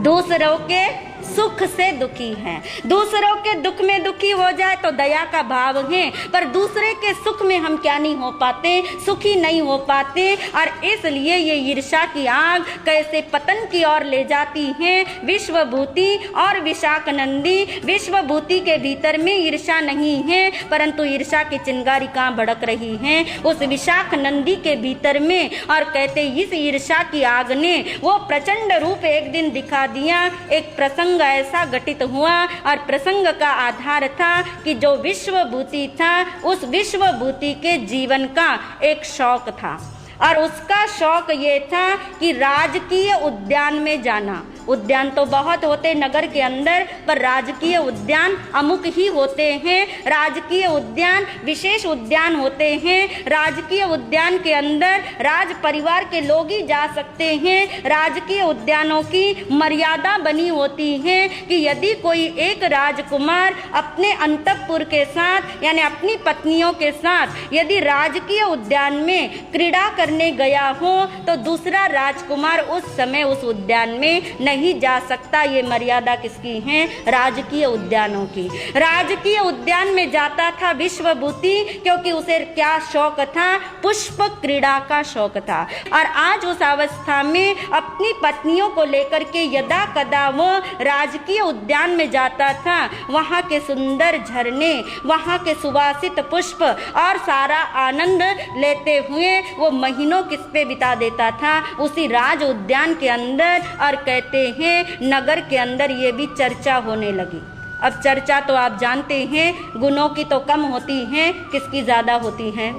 दूसरों के सुख से दुखी है। दूसरों के दुख में दुखी हो जाए तो दया का भाव है, पर दूसरे के सुख में हम क्या नहीं हो पाते, सुखी नहीं हो पाते। और इसलिए ये ईर्ष्या की आग कैसे पतन की ओर ले जाती है। विश्वभूति और विशाखनंदी, विश्वभूति के भीतर में ईर्ष्या नहीं है परंतु ईर्ष्या की चिंगारी कहाँ भड़क रही है, उस विशाखनंदी के भीतर में। और कहते इस ईर्ष्या की आग ने वो प्रचंड रूप एक दिन दिखा दिया। एक प्रसंग ऐसा घटित हुआ और प्रसंग का आधार था कि जो विश्वभूति था उस विश्वभूति के जीवन का एक शौक था और उसका शौक ये था कि राजकीय उद्यान में जाना। उद्यान तो बहुत होते नगर के अंदर, पर राजकीय उद्यान अमुक ही होते हैं। राजकीय उद्यान विशेष उद्यान होते हैं। राजकीय उद्यान के अंदर राज परिवार के लोग ही जा सकते हैं। राजकीय उद्यानों की मर्यादा बनी होती है कि यदि कोई एक राजकुमार अपने अंतःपुर के साथ यानी अपनी पत्नियों के साथ यदि राजकीय उद्यान में क्रीड़ा करने गया हो तो दूसरा राजकुमार उस समय उस उद्यान में नहीं जा सकता। ये मर्यादा किसकी है? राजकीय उद्यानों की। राजकीय उद्यान में जाता था विश्वभूति, क्योंकि उसे क्या शौक था? पुष्प क्रीड़ा का शौक था। और आज उस अवस्था में अपनी पत्नियों को लेकर के यदा कदा वो राजकीय उद्यान में जाता था। वहाँ के सुंदर झरने, वहाँ के सुवासित पुष्प और सारा आनंद लेते हुए वो महीनों किस पे बिता देता था? उसी राज उद्यान के अंदर। और कहते हैं नगर के अंदर ये भी चर्चा होने लगी। अब चर्चा तो आप जानते हैं गुणों की तो कम होती है, किसकी ज्यादा होती है?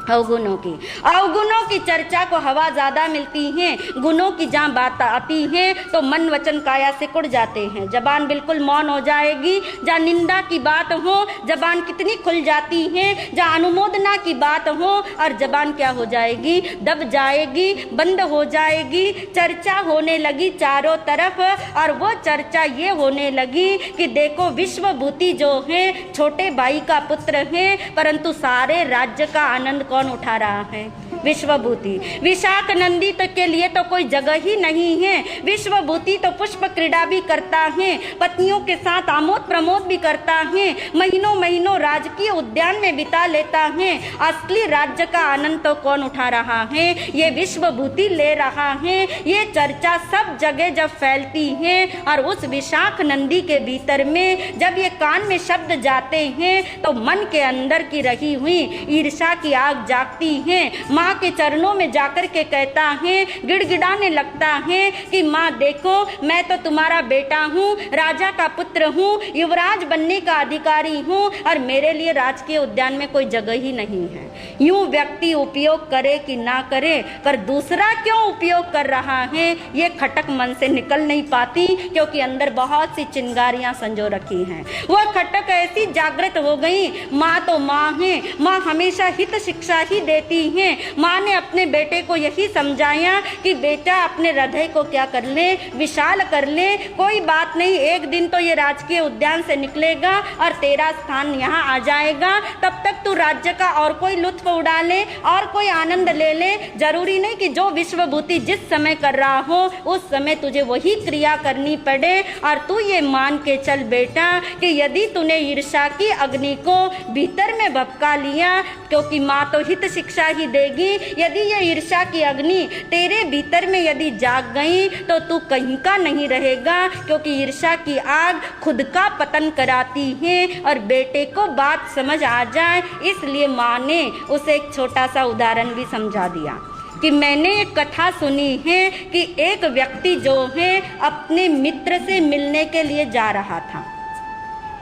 अवगुणों की। अवगुणों की चर्चा को हवा ज्यादा मिलती है। गुणों की जहाँ बात आती है तो मन वचन काया से कुड़ जाते हैं। जबान बिल्कुल मौन हो जाएगी। जहाँ निंदा की बात हो जबान कितनी खुल जाती है। जहाँ अनुमोदना की बात हो और जबान क्या हो जाएगी? दब जाएगी, बंद हो जाएगी। चर्चा होने लगी चारों तरफ। और वो चर्चा ये होने लगी कि देखो विश्वभूति जो है छोटे भाई का पुत्र है, परंतु सारे राज्य का आनंद कौन उठा रहा है? विश्वभूति। विशाख नंदी तो के लिए तो कोई जगह ही नहीं है। विश्वभूति तो पुष्प क्रीड़ा भी करता है, पत्नियों के साथ आमोद प्रमोद भी करता है, महीनों महीनों राजकीय उद्यान में बिता लेता है। असली राज्य का आनंद तो कौन उठा रहा है? ये विश्वभूति ले रहा है। ये चर्चा सब जगह जब फैलती है और उस विशाख नंदी के भीतर में जब ये कान में शब्द जाते हैं तो मन के अंदर की रही हुई ईर्ष्या की आग जागती है। माँ के चरणों में जाकर के कहता है, गिड़गिड़ाने लगता है कि माँ देखो, मैं तो तुम्हारा बेटा हूँ, राजा का पुत्र हूँ, युवराज बनने का अधिकारी हूँ और मेरे लिए राजकीय उद्यान में कोई जगह ही नहीं है। यूं व्यक्ति उपयोग करे कि ना करे, पर दूसरा क्यों उपयोग कर रहा है ये खटक मन से निकल नहीं पाती, क्योंकि अंदर बहुत सी चिंगारियां संजो रखी हैं। वह खटक ऐसी जागृत हो गई। माँ तो माँ है, माँ हमेशा हित शिक्षा ही देती है। माँ ने अपने बेटे को यही समझाया कि बेटा अपने हृदय को क्या कर ले, विशाल कर ले, कोई बात नहीं, एक दिन तो ये राजकीय उद्यान से निकलेगा और तेरा स्थान यहाँ आ जाएगा। तब तक तू राज्य का और कोई लुत्फ उड़ा ले और कोई आनंद ले ले। जरूरी नहीं कि जो विश्वभूति जिस समय कर रहा हो उस समय तुझे वही क्रिया करनी पड़े। और तू ये मान के चल बेटा कि यदि तूने ईर्ष्या की अग्नि को भीतर में भपका लिया, क्योंकि माँ तो हित शिक्षा ही देगी, यदि ये ईर्ष्या की अग्नि तेरे भीतर में यदि जाग गई तो तू कहीं का नहीं रहेगा, क्योंकि ईर्ष्या की आग खुद का पतन कराती है। और बेटे को बात समझ आ जाए इसलिए माँ ने उसे एक छोटा सा उदाहरण भी समझा दिया कि मैंने एक कथा सुनी है कि एक व्यक्ति जो है अपने मित्र से मिलने के लिए जा रहा था।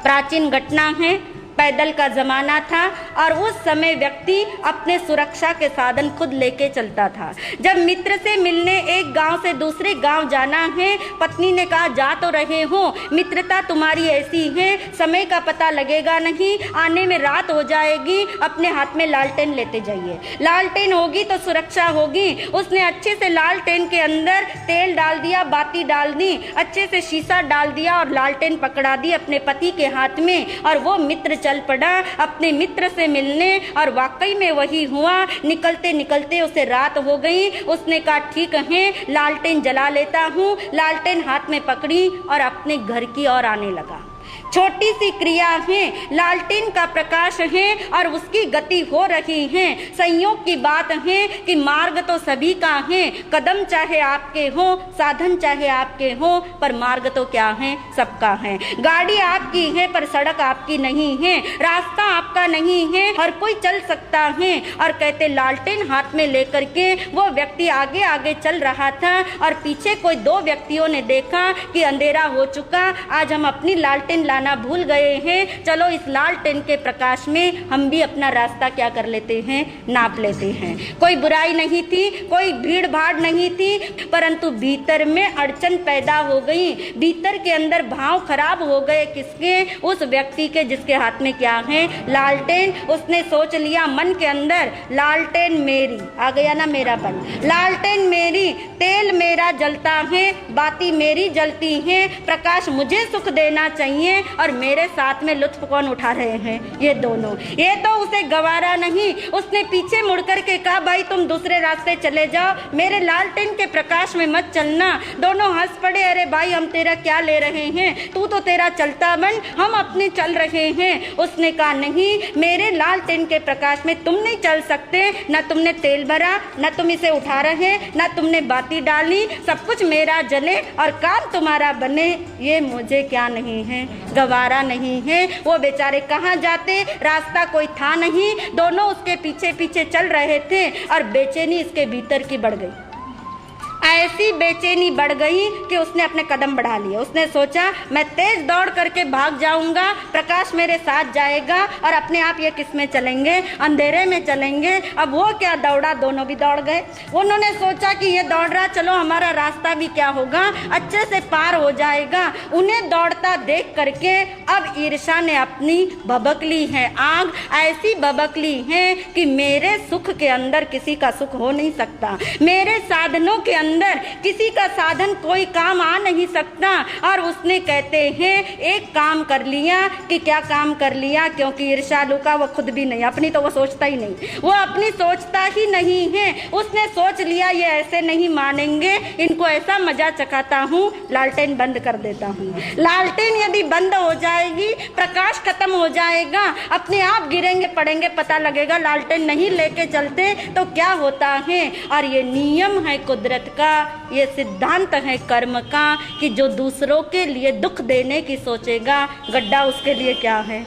प्राचीन घटना है, पैदल का जमाना था और उस समय व्यक्ति अपने सुरक्षा के साधन खुद लेके चलता था। जब मित्र से मिलने एक गांव से दूसरे गांव जाना है, पत्नी ने कहा जा तो रहे हो, मित्रता तुम्हारी ऐसी है, समय का पता लगेगा नहीं, आने में रात हो जाएगी, अपने हाथ में लालटेन लेते जाइए, लालटेन होगी तो सुरक्षा होगी। उसने अच्छे से लालटेन के अंदर तेल डाल दिया, बाती डाल दी, अच्छे से शीशा डाल दिया और लालटेन पकड़ा दी अपने पति के हाथ में और वो मित्र चल पड़ा अपने मित्र से मिलने। और वाकई में वही हुआ। निकलते निकलते उसे रात हो गई। उसने कहा ठीक है, लालटेन जला लेता हूँ। लालटेन हाथ में पकड़ी और अपने घर की ओर आने लगा। छोटी सी क्रिया है, लालटेन का प्रकाश है और उसकी गति हो रही है। संयोग की बात है कि मार्ग तो सभी का है, कदम चाहे आपके हो, साधन चाहे आपके हो, पर मार्ग तो क्या है, सबका है। गाड़ी आपकी है पर सड़क आपकी नहीं है, रास्ता आपका नहीं है, हर कोई चल सकता है। और कहते लालटेन हाथ में लेकर के वो व्यक्ति आगे आगे चल रहा था और पीछे कोई दो व्यक्तियों ने देखा कि अंधेरा हो चुका, आज हम अपनी लालटेन लाना भूल गए हैं, चलो इस लालटेन के प्रकाश में हम भी अपना रास्ता क्या कर लेते हैं, नाप लेते हैं। कोई बुराई नहीं थी, कोई भीड़ भाड़ नहीं थी, परंतु भीतर में अड़चन पैदा हो गई। भीतर के अंदर भाव खराब हो गए, किसके, उस व्यक्ति के जिसके हाथ में क्या है, लालटेन। उसने सोच लिया मन के अंदर, लालटेन मेरी, आ गया ना मेरापन, लालटेन मेरी, तेल मेरा जलता है, बाती मेरी जलती है, प्रकाश मुझे सुख देना चाहिए और मेरे साथ में लुत्फ कौन उठा रहे हैं, ये दोनों। ये तो उसे गवारा नहीं। उसने पीछे मुड़ कर के कहा भाई तुम दूसरे रास्ते चले जाओ, मेरे लालटेन के प्रकाश में मत चलना। दोनों हंस पड़े, अरे भाई हम तेरा क्या ले रहे हैं, तू तो तेरा चलता बन, हम अपने चल रहे हैं। उसने कहा नहीं, मेरे लालटेन के प्रकाश में तुम नहीं चल सकते, न तुमने तेल भरा, न तुम इसे उठा रहे, न तुमने बाती डाली, सब कुछ मेरा जले और काम तुम्हारा बने, ये मुझे क्या नहीं है, गवारा नहीं है। वो बेचारे कहाँ जाते, रास्ता कोई था नहीं, दोनों उसके पीछे पीछे चल रहे थे और बेचैनी इसके भीतर की बढ़ गई। ऐसी बेचैनी बढ़ गई कि उसने अपने कदम बढ़ा लिए। उसने सोचा मैं तेज दौड़ करके भाग जाऊंगा, प्रकाश मेरे साथ जाएगा और अपने आप ये किस में चलेंगे, अंधेरे में चलेंगे। अब वो क्या दौड़ा, दोनों भी दौड़ गए। उन्होंने सोचा कि ये दौड़ रहा, चलो हमारा रास्ता भी क्या होगा, अच्छे से पार हो जाएगा। उन्हें दौड़ता देख करके अब ईर्ष्या ने अपनी भभक ली है आग, ऐसी भभक ली है कि मेरे सुख के अंदर किसी का सुख हो नहीं सकता, मेरे साधनों के अंदर अंदर किसी का साधन कोई काम आ नहीं सकता। और उसने कहते हैं एक काम कर लिया कि क्या काम कर लिया, क्योंकि ईर्ष्यालु का वो खुद भी नहीं, अपनी तो वो सोचता ही नहीं, वो अपनी सोचता ही नहीं है। उसने सोच लिया ये ऐसे नहीं मानेंगे, इनको ऐसा मजा चखाता हूँ, लालटेन बंद कर देता हूँ। लालटेन यदि बंद हो जाएगी, प्रकाश खत्म हो जाएगा, अपने आप गिरेंगे पड़ेंगे, पता लगेगा। लालटेन नहीं लेके चलते तो क्या होता है। और ये नियम है कुदरत का, ये सिद्धांत है कर्म का कि जो दूसरों के लिए दुख देने की सोचेगा, गड्ढा उसके लिए क्या है,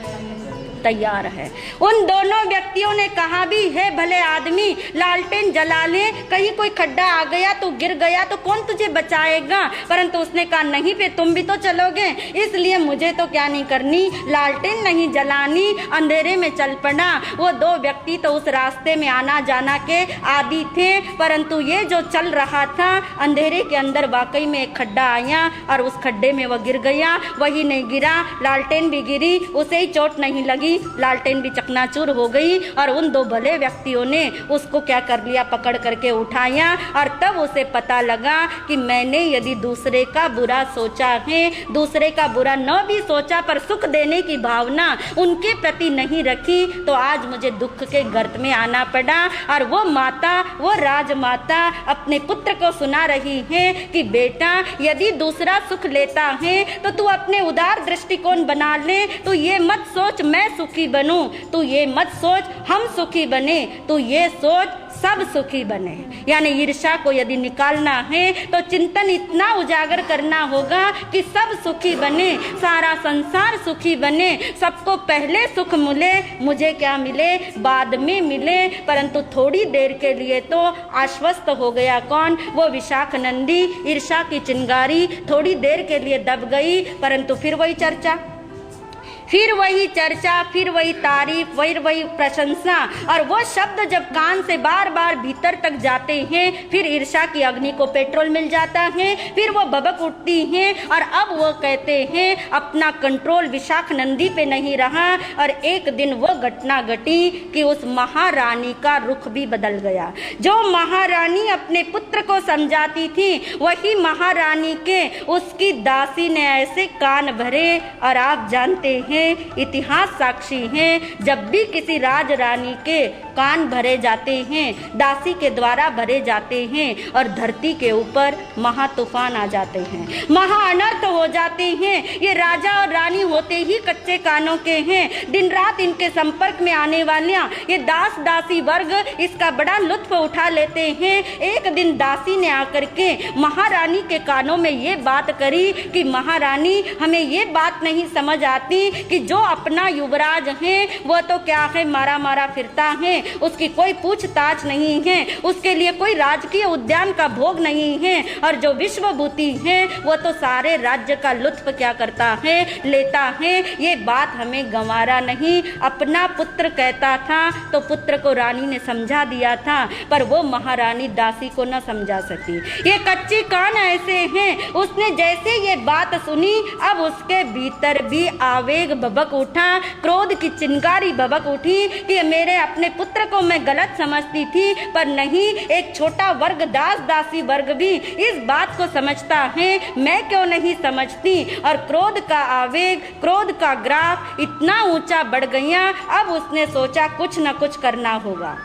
तैयार है। उन दोनों व्यक्तियों ने कहा भी है भले आदमी लालटेन जला ले, कहीं कोई खड्डा आ गया तो गिर गया तो कौन तुझे बचाएगा। परंतु उसने कहा नहीं, फिर तुम भी तो चलोगे, इसलिए मुझे तो क्या नहीं करनी, लालटेन नहीं जलानी। अंधेरे में चल पड़ा। वो दो व्यक्ति तो उस रास्ते में आना जाना के आदी थे, परंतु ये जो चल रहा था अंधेरे के अंदर वाकई में एक खड्डा आया और उस खड्डे में वह गिर गया। वही नहीं गिरा, लालटेन भी गिरी, उसे ही चोट नहीं लगी, लालटेन भी चकनाचूर हो गई। और उन दो भले व्यक्तियों ने उसको क्या कर लिया, पकड़ करके उठाया। और तब उसे पता लगा कि मैंने यदि दूसरे का बुरा सोचा है, दूसरे का बुरा न भी सोचा पर सुख देने की भावना उनके प्रति नहीं रखी, तो आज मुझे दुख के गर्त में आना पड़ा। और वो माता, वो राजमाता अपने पुत्र को सुना रही है कि बेटा यदि दूसरा सुख लेता है तो तू अपने उदार दृष्टिकोण बना ले, तो ये मत सोच मैं सुखी बनूं, तू ये मत सोच हम सुखी बने, तू ये सोच सब सुखी बने। यानी ईर्ष्या को यदि निकालना है तो चिंतन इतना उजागर करना होगा कि सब सुखी बने, सारा संसार सुखी बने, सबको पहले सुख मिले, मुझे क्या मिले बाद में मिले। परंतु थोड़ी देर के लिए तो आश्वस्त हो गया कौन, वो विशाख नंदी। ईर्ष्या की चिंगारी थोड़ी देर के लिए दब गई, परंतु फिर वही चर्चा, फिर वही चर्चा, फिर वही तारीफ, वही प्रशंसा। और वो शब्द जब कान से बार बार भीतर तक जाते हैं, फिर ईर्ष्या की अग्नि को पेट्रोल मिल जाता है, फिर वो भभक उठती है। और अब वो कहते हैं अपना कंट्रोल विशाख नंदी पे नहीं रहा। और एक दिन वो घटना घटी कि उस महारानी का रुख भी बदल गया। जो महारानी अपने पुत्र को समझाती थी, वही महारानी के उसकी दासी ने ऐसे कान भरे। और आप जानते हैं, इतिहास साक्षी है, जब भी किसी राज रानी के कान भरे जाते हैं, दासी के द्वारा भरे जाते हैं, और धरती के ऊपर महा तूफान आ जाते हैं, महा अनर्थ हो जाते हैं। ये राजा और रानी होते ही कच्चे कानों के हैं, दिन रात इनके संपर्क में आने वाले ये दास दासी वर्ग इसका बड़ा लुत्फ उठा लेते हैं। एक दिन दासी ने आकर के महारानी के कानों में ये बात करी कि महारानी, हमें ये बात नहीं समझ आती कि जो अपना युवराज है वो तो क्या है, मारा मारा फिरता है, उसकी कोई पूछताछ नहीं है, उसके लिए कोई राजकीय उद्यान का भोग नहीं है, और जो विश्वभूति है वो तो सारे राज्य का लुत्फ क्या करता है, लेता है। ये बात हमें गंवारा नहीं। अपना पुत्र कहता था तो पुत्र को रानी ने समझा दिया था, पर वो महारानी दासी को न समझा सकी। ये कच्चे कान ऐसे हैं। उसने जैसे ये बात सुनी, अब उसके भीतर भी आवेग भभक उठा, क्रोध की चिंगारी भभक उठी कि मेरे अपने पुत्र को मैं गलत समझती थी, पर नहीं, एक छोटा वर्ग दास दासी वर्ग भी इस बात को समझता है, मैं क्यों नहीं समझती। और क्रोध का आवेग, क्रोध का ग्राफ इतना ऊंचा बढ़ गया। अब उसने सोचा कुछ न कुछ करना होगा।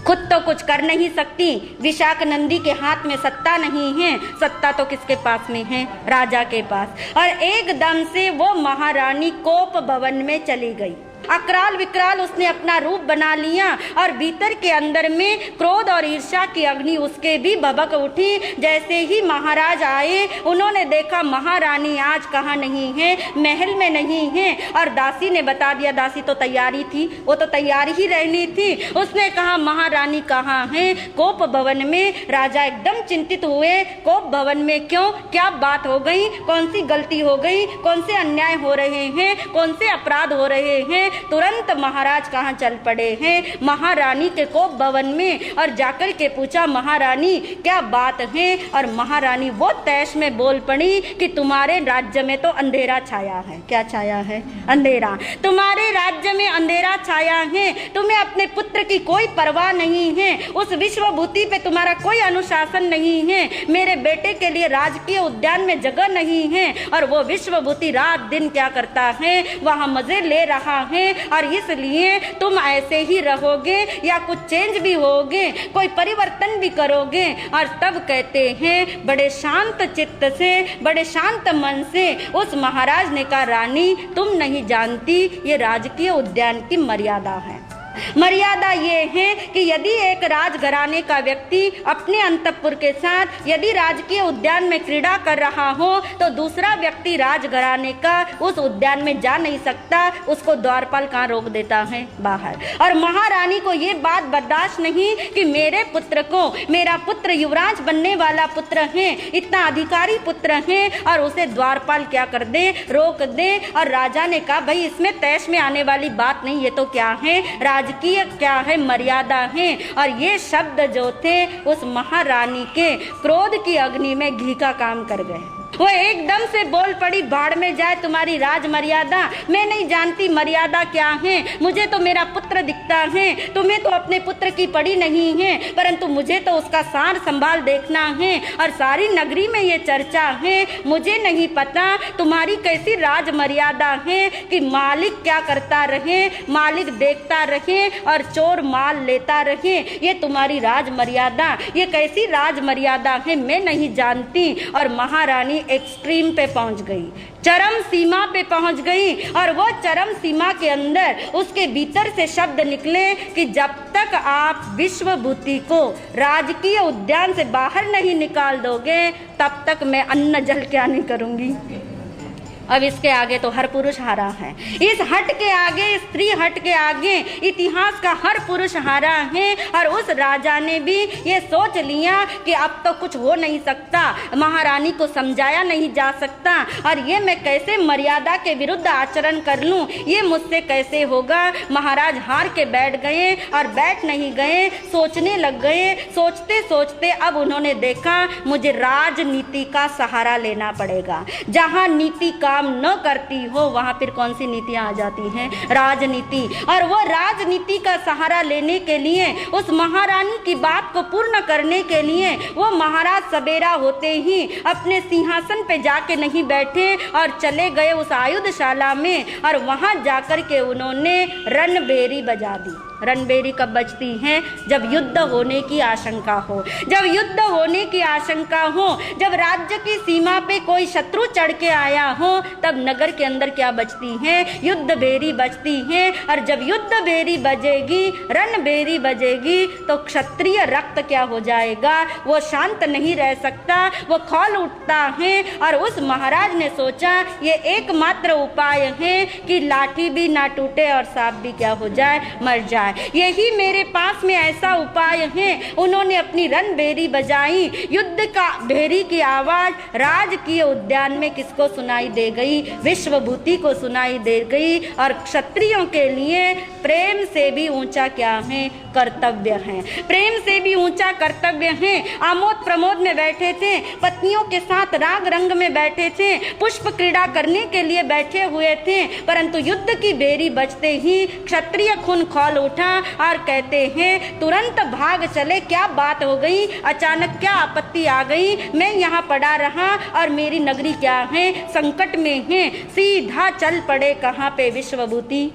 खुद तो कुछ कर नहीं सकती, विशाख नंदी के हाथ में सत्ता नहीं है, सत्ता तो किसके पास में है, राजा के पास। और एकदम से वो महारानी कोप भवन में चली गई। अकराल विकराल उसने अपना रूप बना लिया, और भीतर के अंदर में क्रोध और ईर्ष्या की अग्नि उसके भी भभक उठी। जैसे ही महाराज आए, उन्होंने देखा महारानी आज कहाँ नहीं है, महल में नहीं है। और दासी ने बता दिया, दासी तो तैयारी थी, वो तो तैयारी ही रहनी थी। उसने कहा महारानी कहाँ है, कोप भवन में। राजा एकदम चिंतित हुए, कोप भवन में क्यों, क्या बात हो गई, कौन सी गलती हो गई, कौन से अन्याय हो रहे हैं, कौन से अपराध हो रहे हैं। तुरंत महाराज कहाँ चल पड़े हैं, महारानी के कोप भवन में, और जाकर के पूछा महारानी क्या बात है। और महारानी वो तैश में बोल पड़ी कि तुम्हारे राज्य में तो अंधेरा छाया है। क्या छाया है? अंधेरा। तुम्हारे राज्य में अंधेरा छाया है, तुम्हें अपने पुत्र की कोई परवाह नहीं है, उस विश्वभूति पे तुम्हारा कोई अनुशासन नहीं है, मेरे बेटे के लिए राजकीय उद्यान में जगह नहीं है, और वो विश्वभूति रात दिन क्या करता है, वहाँ मजे ले रहा है, और इसलिए तुम ऐसे ही रहोगे या कुछ चेंज भी होगे, कोई परिवर्तन भी करोगे। और तब कहते हैं बड़े शांत चित्त से, बड़े शांत मन से उस महाराज ने कहा रानी तुम नहीं जानती ये राजकीय उद्यान की मर्यादा है। मर्यादा ये है कि यदि एक राजघराने का व्यक्ति अपने अंतःपुर के साथ यदि राजकीय उद्यान में क्रीड़ा कर रहा हो तो दूसरा व्यक्ति राजघराने का उस उद्यान में जा नहीं सकता, उसको द्वारपाल कहाँ रोक देता है? बाहर। और महारानी को ये बात बर्दाश्त नहीं कि मेरे पुत्र को, मेरा पुत्र युवराज बनने वाला पुत्र है, इतना अधिकारी पुत्र है, और उसे द्वारपाल क्या कर दे? रोक दे। और राजा ने कहा भाई इसमें तैश में आने वाली बात नहीं, ये तो क्या है? राजकीय क्या है? मर्यादा है। और ये शब्द जो थे उस महारानी के क्रोध की अग्नि में घी का काम कर गए। वो एकदम से बोल पड़ी बाढ़ में जाए तुम्हारी राज मर्यादा, मैं नहीं जानती मर्यादा क्या है, मुझे तो मेरा पुत्र दिखता है, तुम्हें तो अपने पुत्र की पड़ी नहीं है, परंतु मुझे तो उसका सार संभाल देखना है, और सारी नगरी में ये चर्चा है, मुझे नहीं पता तुम्हारी कैसी राज मर्यादा है कि मालिक क्या करता रहे, मालिक देखता रहे और चोर माल लेता रहे, ये तुम्हारी राज मर्यादा, ये कैसी राज मर्यादा है, मैं नहीं जानती। और महारानी एक्सट्रीम पे पहुंच गई, चरम सीमा पे पहुंच गई, और वो चरम सीमा के अंदर उसके भीतर से शब्द निकले कि जब तक आप विश्वभूति को राजकीय उद्यान से बाहर नहीं निकाल दोगे तब तक मैं अन्न जल क्या नहीं करूंगी। अब इसके आगे तो हर पुरुष हारा है, इस हट के आगे, स्त्री हट के आगे इतिहास का हर पुरुष हारा है। और उस राजा ने भी ये सोच लिया कि अब तो कुछ हो नहीं सकता, महारानी को समझाया नहीं जा सकता, और ये मैं कैसे मर्यादा के विरुद्ध आचरण कर लूं, ये मुझसे कैसे होगा। महाराज हार के बैठ गए, और बैठ नहीं गए, सोचने लग गए। सोचते सोचते अब उन्होंने देखा मुझे राजनीति का सहारा लेना पड़ेगा। जहां नीति काम न करती हो वहां फिर कौन सी नीतियां आ जाती हैं? राजनीति। और वो राजनीति का सहारा लेने के लिए, उस महारानी की बात को पूर्ण करने के लिए, वो महाराज सवेरा होते ही अपने सिंहासन पे जाके नहीं बैठे और चले गए उस आयुधशाला में, और वहां जाकर के उन्होंने रणबेरी बजा दी। रणबेरी कब बजती हैं? जब युद्ध होने की आशंका हो, जब युद्ध होने की आशंका हो, जब राज्य की सीमा पे कोई शत्रु चढ़ के आया हो, तब नगर के अंदर क्या बजती हैं? युद्ध बेरी बजती हैं। और जब युद्ध बेरी बजेगी, रणबेरी बजेगी, तो क्षत्रिय रक्त क्या हो जाएगा? वो शांत नहीं रह सकता, वो खौल उठता है। और उस महाराज ने सोचा ये एकमात्र उपाय है कि लाठी भी ना टूटे और सांप भी क्या हो जाए? मर जाए। यही मेरे पास में ऐसा उपाय है। उन्होंने अपनी रणबेरी बजाई, युद्ध का भेरी की आवाज राजकीय उद्यान में किसको सुनाई दे गई? विश्वभूति को सुनाई दे गई। और क्षत्रियों के लिए प्रेम से भी ऊंचा क्या है? कर्तव्य है। प्रेम से भी ऊंचा कर्तव्य है। आमोद प्रमोद में बैठे थे, पत्नियों के साथ राग रंग में बैठे थे, पुष्प क्रीड़ा करने के लिए बैठे हुए थे, परंतु युद्ध की बेरी बजते ही क्षत्रिय खून खौल उठा और कहते हैं तुरंत भाग चले। क्या बात हो गई? अचानक क्या आपत्ति आ गई? मैं यहाँ पड़ा रहा और मेरी नगरी क्या है? संकट में है। सीधा चल पड़े कहाँ पे? विश्वभूति।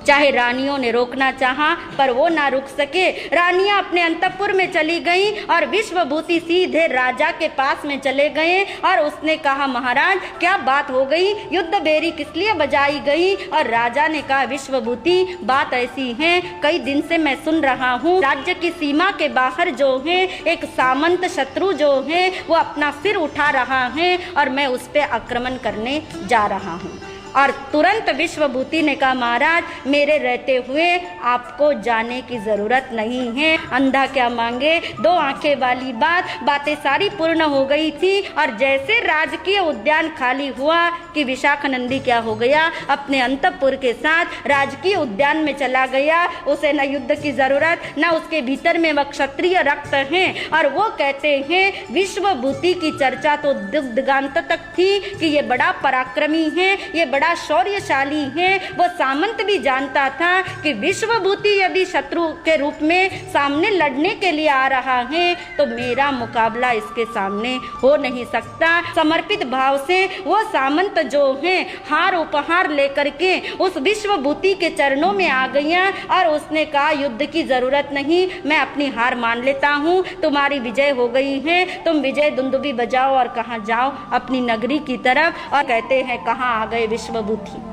चाहे रानियों ने रोकना चाहा पर वो ना रुक सके। रानियां अपने अंतःपुर में चली गई और विश्वभूति सीधे राजा के पास में चले गए और उसने कहा महाराज क्या बात हो गई? युद्ध बेरी किस लिए बजाई गई? और राजा ने कहा विश्वभूति बात ऐसी है, कई दिन से मैं सुन रहा हूँ राज्य की सीमा के बाहर जो है एक सामंत शत्रु जो है वो अपना सिर उठा रहा है और मैं उस पर आक्रमण करने जा रहा हूँ। और तुरंत विश्वभूति ने कहा, महाराज मेरे रहते हुए आपको जाने की जरूरत नहीं है। अंधा क्या मांगे दो आंखें वाली बातें सारी पूर्ण हो गई थी। और जैसे राजकीय उद्यान खाली हुआ कि विशाखानंदी क्या हो गया, अपने अंतपुर के साथ राजकीय उद्यान में चला गया। उसे न युद्ध की जरूरत, न उसके भीतर में वह क्षत्रिय रक्त है। और वो कहते हैं विश्वभूति की चर्चा तो दिगांत तक थी कि ये बड़ा पराक्रमी है, ये बड़ा शौर्यशाली है। वो सामंत भी जानता था कि विश्वभूति यदि शत्रु के रूप में सामने लड़ने के लिए आ रहा है तो मेरा मुकाबला इसके सामने हो नहीं सकता। समर्पित भाव से वो सामंत जो है हार उपहार लेकर के उस विश्वभूति के चरणों में आ गया और उसने कहा, युद्ध की जरूरत नहीं, मैं अपनी हार मान लेता हूँ, तुम्हारी विजय हो गई है, तुम विजय दुंदुभी बजाओ और कहाँ जाओ, अपनी नगरी की तरफ। और कहते हैं कहाँ आ गए विश्वभूति,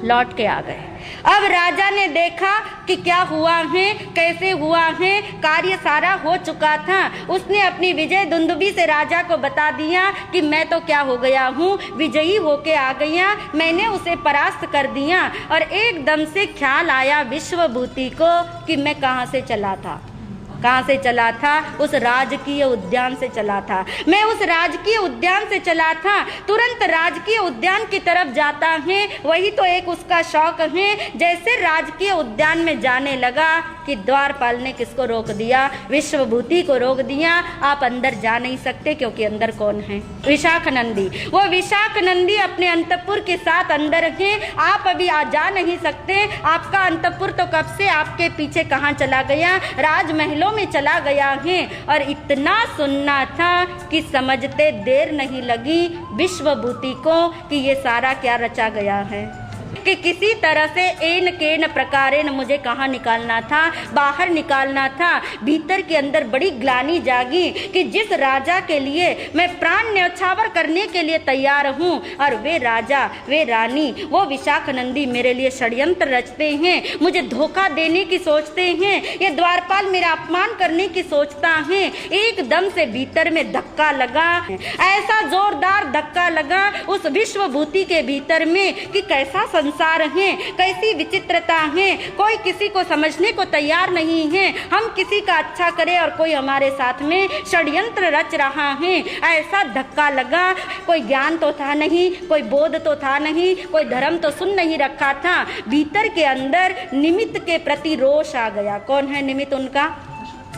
लौट के आ गए। अब राजा ने देखा कि क्या हुआ है, कैसे हुआ है, कार्य सारा हो चुका था। उसने अपनी विजय दुंदुभी से राजा को बता दिया कि मैं तो क्या हो गया हूँ, विजयी होके आ गया, मैंने उसे परास्त कर दिया। और एकदम से ख्याल आया विश्वभूति को कि मैं कहाँ से चला था, कहाँ से चला था, उस राजकीय उद्यान से चला था। मैं उस राजकीय उद्यान से चला था, तुरंत राजकीय उद्यान की तरफ जाता है, वही तो एक उसका शौक है। जैसे राजकीय उद्यान में जाने लगा कि द्वारपाल ने किसको रोक दिया, विश्वभूति को रोक दिया। आप अंदर जा नहीं सकते क्योंकि अंदर कौन है, विशाखानंदी। वो विशाखानंदी अपने अंतपुर के साथ अंदर है, आप अभी जा नहीं सकते। आपका अंतपुर तो कब से आपके पीछे कहाँ चला गया, राजमहलों में चला गया है। और इतना सुनना था कि समझते देर नहीं लगी विश्वभूति को कि ये सारा क्या रचा गया है, कि किसी तरह से एन केन प्रकारेण मुझे कहाँ निकालना था, बाहर निकालना था। भीतर के अंदर बड़ी ग्लानि जागी कि जिस राजा के लिए मैं प्राण न्यौछावर करने के लिए तैयार हूँ और वे राजा, वे रानी, वो विशाखानंदी मेरे लिए षड्यंत्र रचते हैं, मुझे धोखा देने की सोचते हैं, ये द्वारपाल मेरा अपमान करने की सोचता है। एकदम से भीतर में धक्का लगा, ऐसा जोरदार धक्का लगा उस विश्वभूति के भीतर में कि कैसा संसार है, कैसी विचित्रता है, कोई किसी को समझने को तैयार नहीं है। हम किसी का अच्छा करें और कोई हमारे साथ में षड्यंत्र रच रहा है। ऐसा धक्का लगा, कोई ज्ञान तो था नहीं, कोई बोध तो था नहीं, कोई धर्म तो सुन नहीं रखा था। भीतर के अंदर निमित्त के प्रति रोष आ गया। कौन है निमित्त उनका,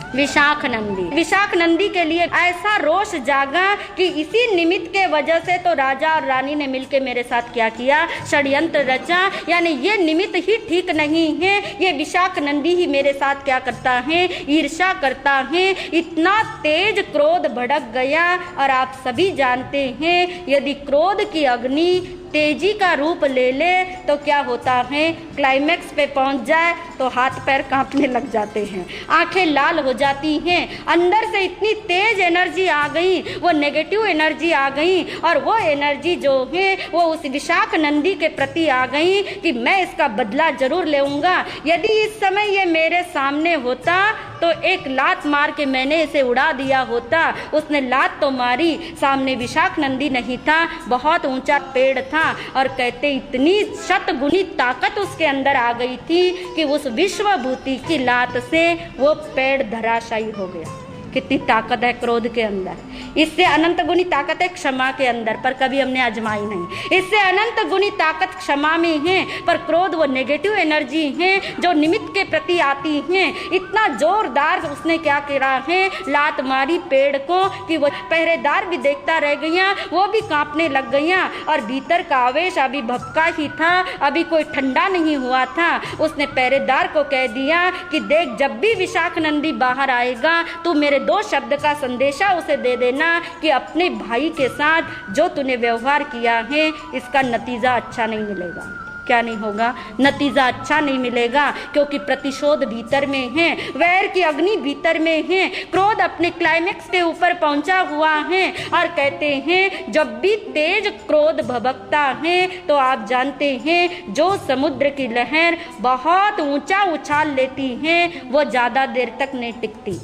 विशाखानंदी। विशाखानंदी के लिए ऐसा रोष जागा कि इसी निमित्त के वजह से तो राजा और रानी ने मिलकर मेरे साथ क्या किया, षड्यंत्र रचा। यानी ये निमित्त ही ठीक नहीं है, ये विशाखानंदी ही मेरे साथ क्या करता है, ईर्ष्या करता है। इतना तेज क्रोध भड़क गया। और आप सभी जानते हैं यदि क्रोध की अग्नि तेजी का रूप ले ले तो क्या होता है, क्लाइमैक्स पे पहुंच जाए तो हाथ पैर कांपने लग जाते हैं, आंखें लाल हो जाती हैं। अंदर से इतनी तेज एनर्जी आ गई, वो नेगेटिव एनर्जी आ गई। और वो एनर्जी जो है वो उस विशाखानंदी के प्रति आ गई कि मैं इसका बदला जरूर लेऊंगा। यदि इस समय ये मेरे सामने होता तो एक लात मार के मैंने इसे उड़ा दिया होता। उसने लात तो मारी, सामने विशाखानंदी नहीं था, बहुत ऊंचा पेड़ था। और कहते इतनी शतगुनी ताकत उसके अंदर आ गई थी कि उस विश्वभूति की लात से वो पेड़ धराशायी हो गया। कितनी ताकत है क्रोध के अंदर। इससे अनंत गुनी ताकत है क्षमा के अंदर, पर कभी हमने आजमाई नहीं। इससे अनंत गुनी ताकत क्षमा में है, पर क्रोध वो नेगेटिव एनर्जी है जो निमित्त के प्रति आती है। इतना जोरदार उसने क्या करा है, लात मारी पेड़ को कि वो पहरेदार भी देखता रह गया, वो भी कांपने लग गया। और भीतर का आवेश अभी भपका ही था, अभी कोई ठंडा नहीं हुआ था। उसने पहरेदार को कह दिया कि देख, जब भी विशाखानंदी बाहर आएगा तो मेरे 2 शब्द का संदेशा उसे दे देना कि अपने भाई के साथ जो तूने व्यवहार किया है इसका नतीजा अच्छा नहीं मिलेगा। क्या नहीं होगा, नतीजा अच्छा नहीं मिलेगा, क्योंकि प्रतिशोध भीतर में है, वैर की अग्नि भीतर में है, क्रोध अपने क्लाइमेक्स के ऊपर पहुंचा हुआ है। और कहते हैं जब भी तेज क्रोध भभकता है तो आप जानते हैं जो समुद्र की लहर बहुत ऊंचा उछाल लेती है वो ज्यादा देर तक नहीं टिकती।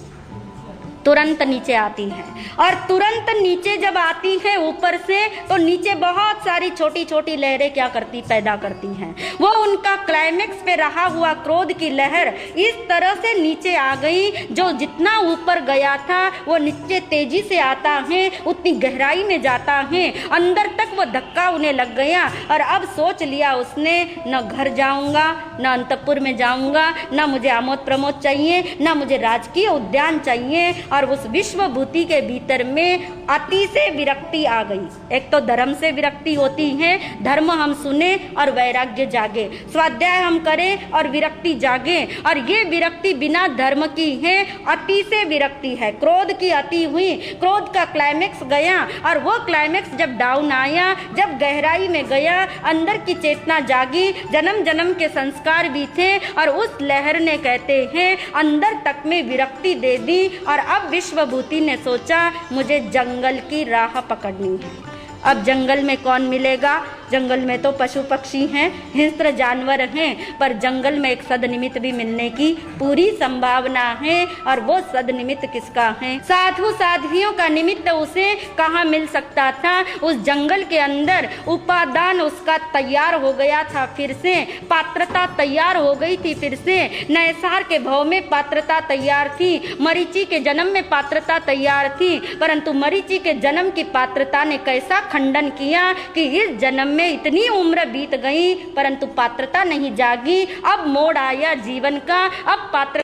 तुरंत नीचे आती है। और तुरंत नीचे जब आती है ऊपर से, तो नीचे बहुत सारी छोटी छोटी लहरें क्या करती, पैदा करती हैं। वो उनका क्लाइमेक्स पे रहा हुआ क्रोध की लहर इस तरह से नीचे आ गई, जो जितना ऊपर गया था वो नीचे तेजी से आता है, उतनी गहराई में जाता है, अंदर तक वो धक्का उन्हें लग गया। और अब सोच लिया उसने, न घर जाऊंगा, न अंतपुर में जाऊंगा, न मुझे आमोद प्रमोद चाहिए, न मुझे राजकीय उद्यान चाहिए। और उस विश्वभूति के भीतर में अति से विरक्ति आ गई। एक तो धर्म से विरक्ति होती है, धर्म हम सुने और वैराग्य जागे, स्वाध्याय हम करें और विरक्ति जागे, और ये विरक्ति बिना धर्म की है, अति से विरक्ति है। क्रोध की अति हुई, क्रोध का क्लाइमेक्स गया, और वो क्लाइमेक्स जब डाउन आया, जब गहराई में गया, अंदर की चेतना जागी, जन्म जन्म के संस्कार भी थे, और उस लहर ने कहते हैं अंदर तक में विरक्ति दे दी। और अब विश्वभूति ने सोचा मुझे जंगल की राह पकड़नी है। अब जंगल में कौन मिलेगा? जंगल में तो पशु पक्षी हैं, हिंस्र जानवर हैं, पर जंगल में एक सदनिमित्त भी मिलने की पूरी संभावना है। और वो सदनिमित्त किसका है? साधु साध्वियों का निमित्त उसे कहाँ मिल सकता था? उस जंगल के अंदर उपादान उसका तैयार हो गया था, फिर से पात्रता तैयार हो गई थी, फिर से नैसार के भाव में पात्रता तैयार थी, मरीचि के जन्म में पात्रता तैयार थी। परंतु मरीचि के जन्म की पात्रता ने कैसा खंडन किया कि इस जन्म में इतनी उम्र बीत गई परंतु पात्रता नहीं जागी। अब मोड़ आया जीवन का, अब पात्र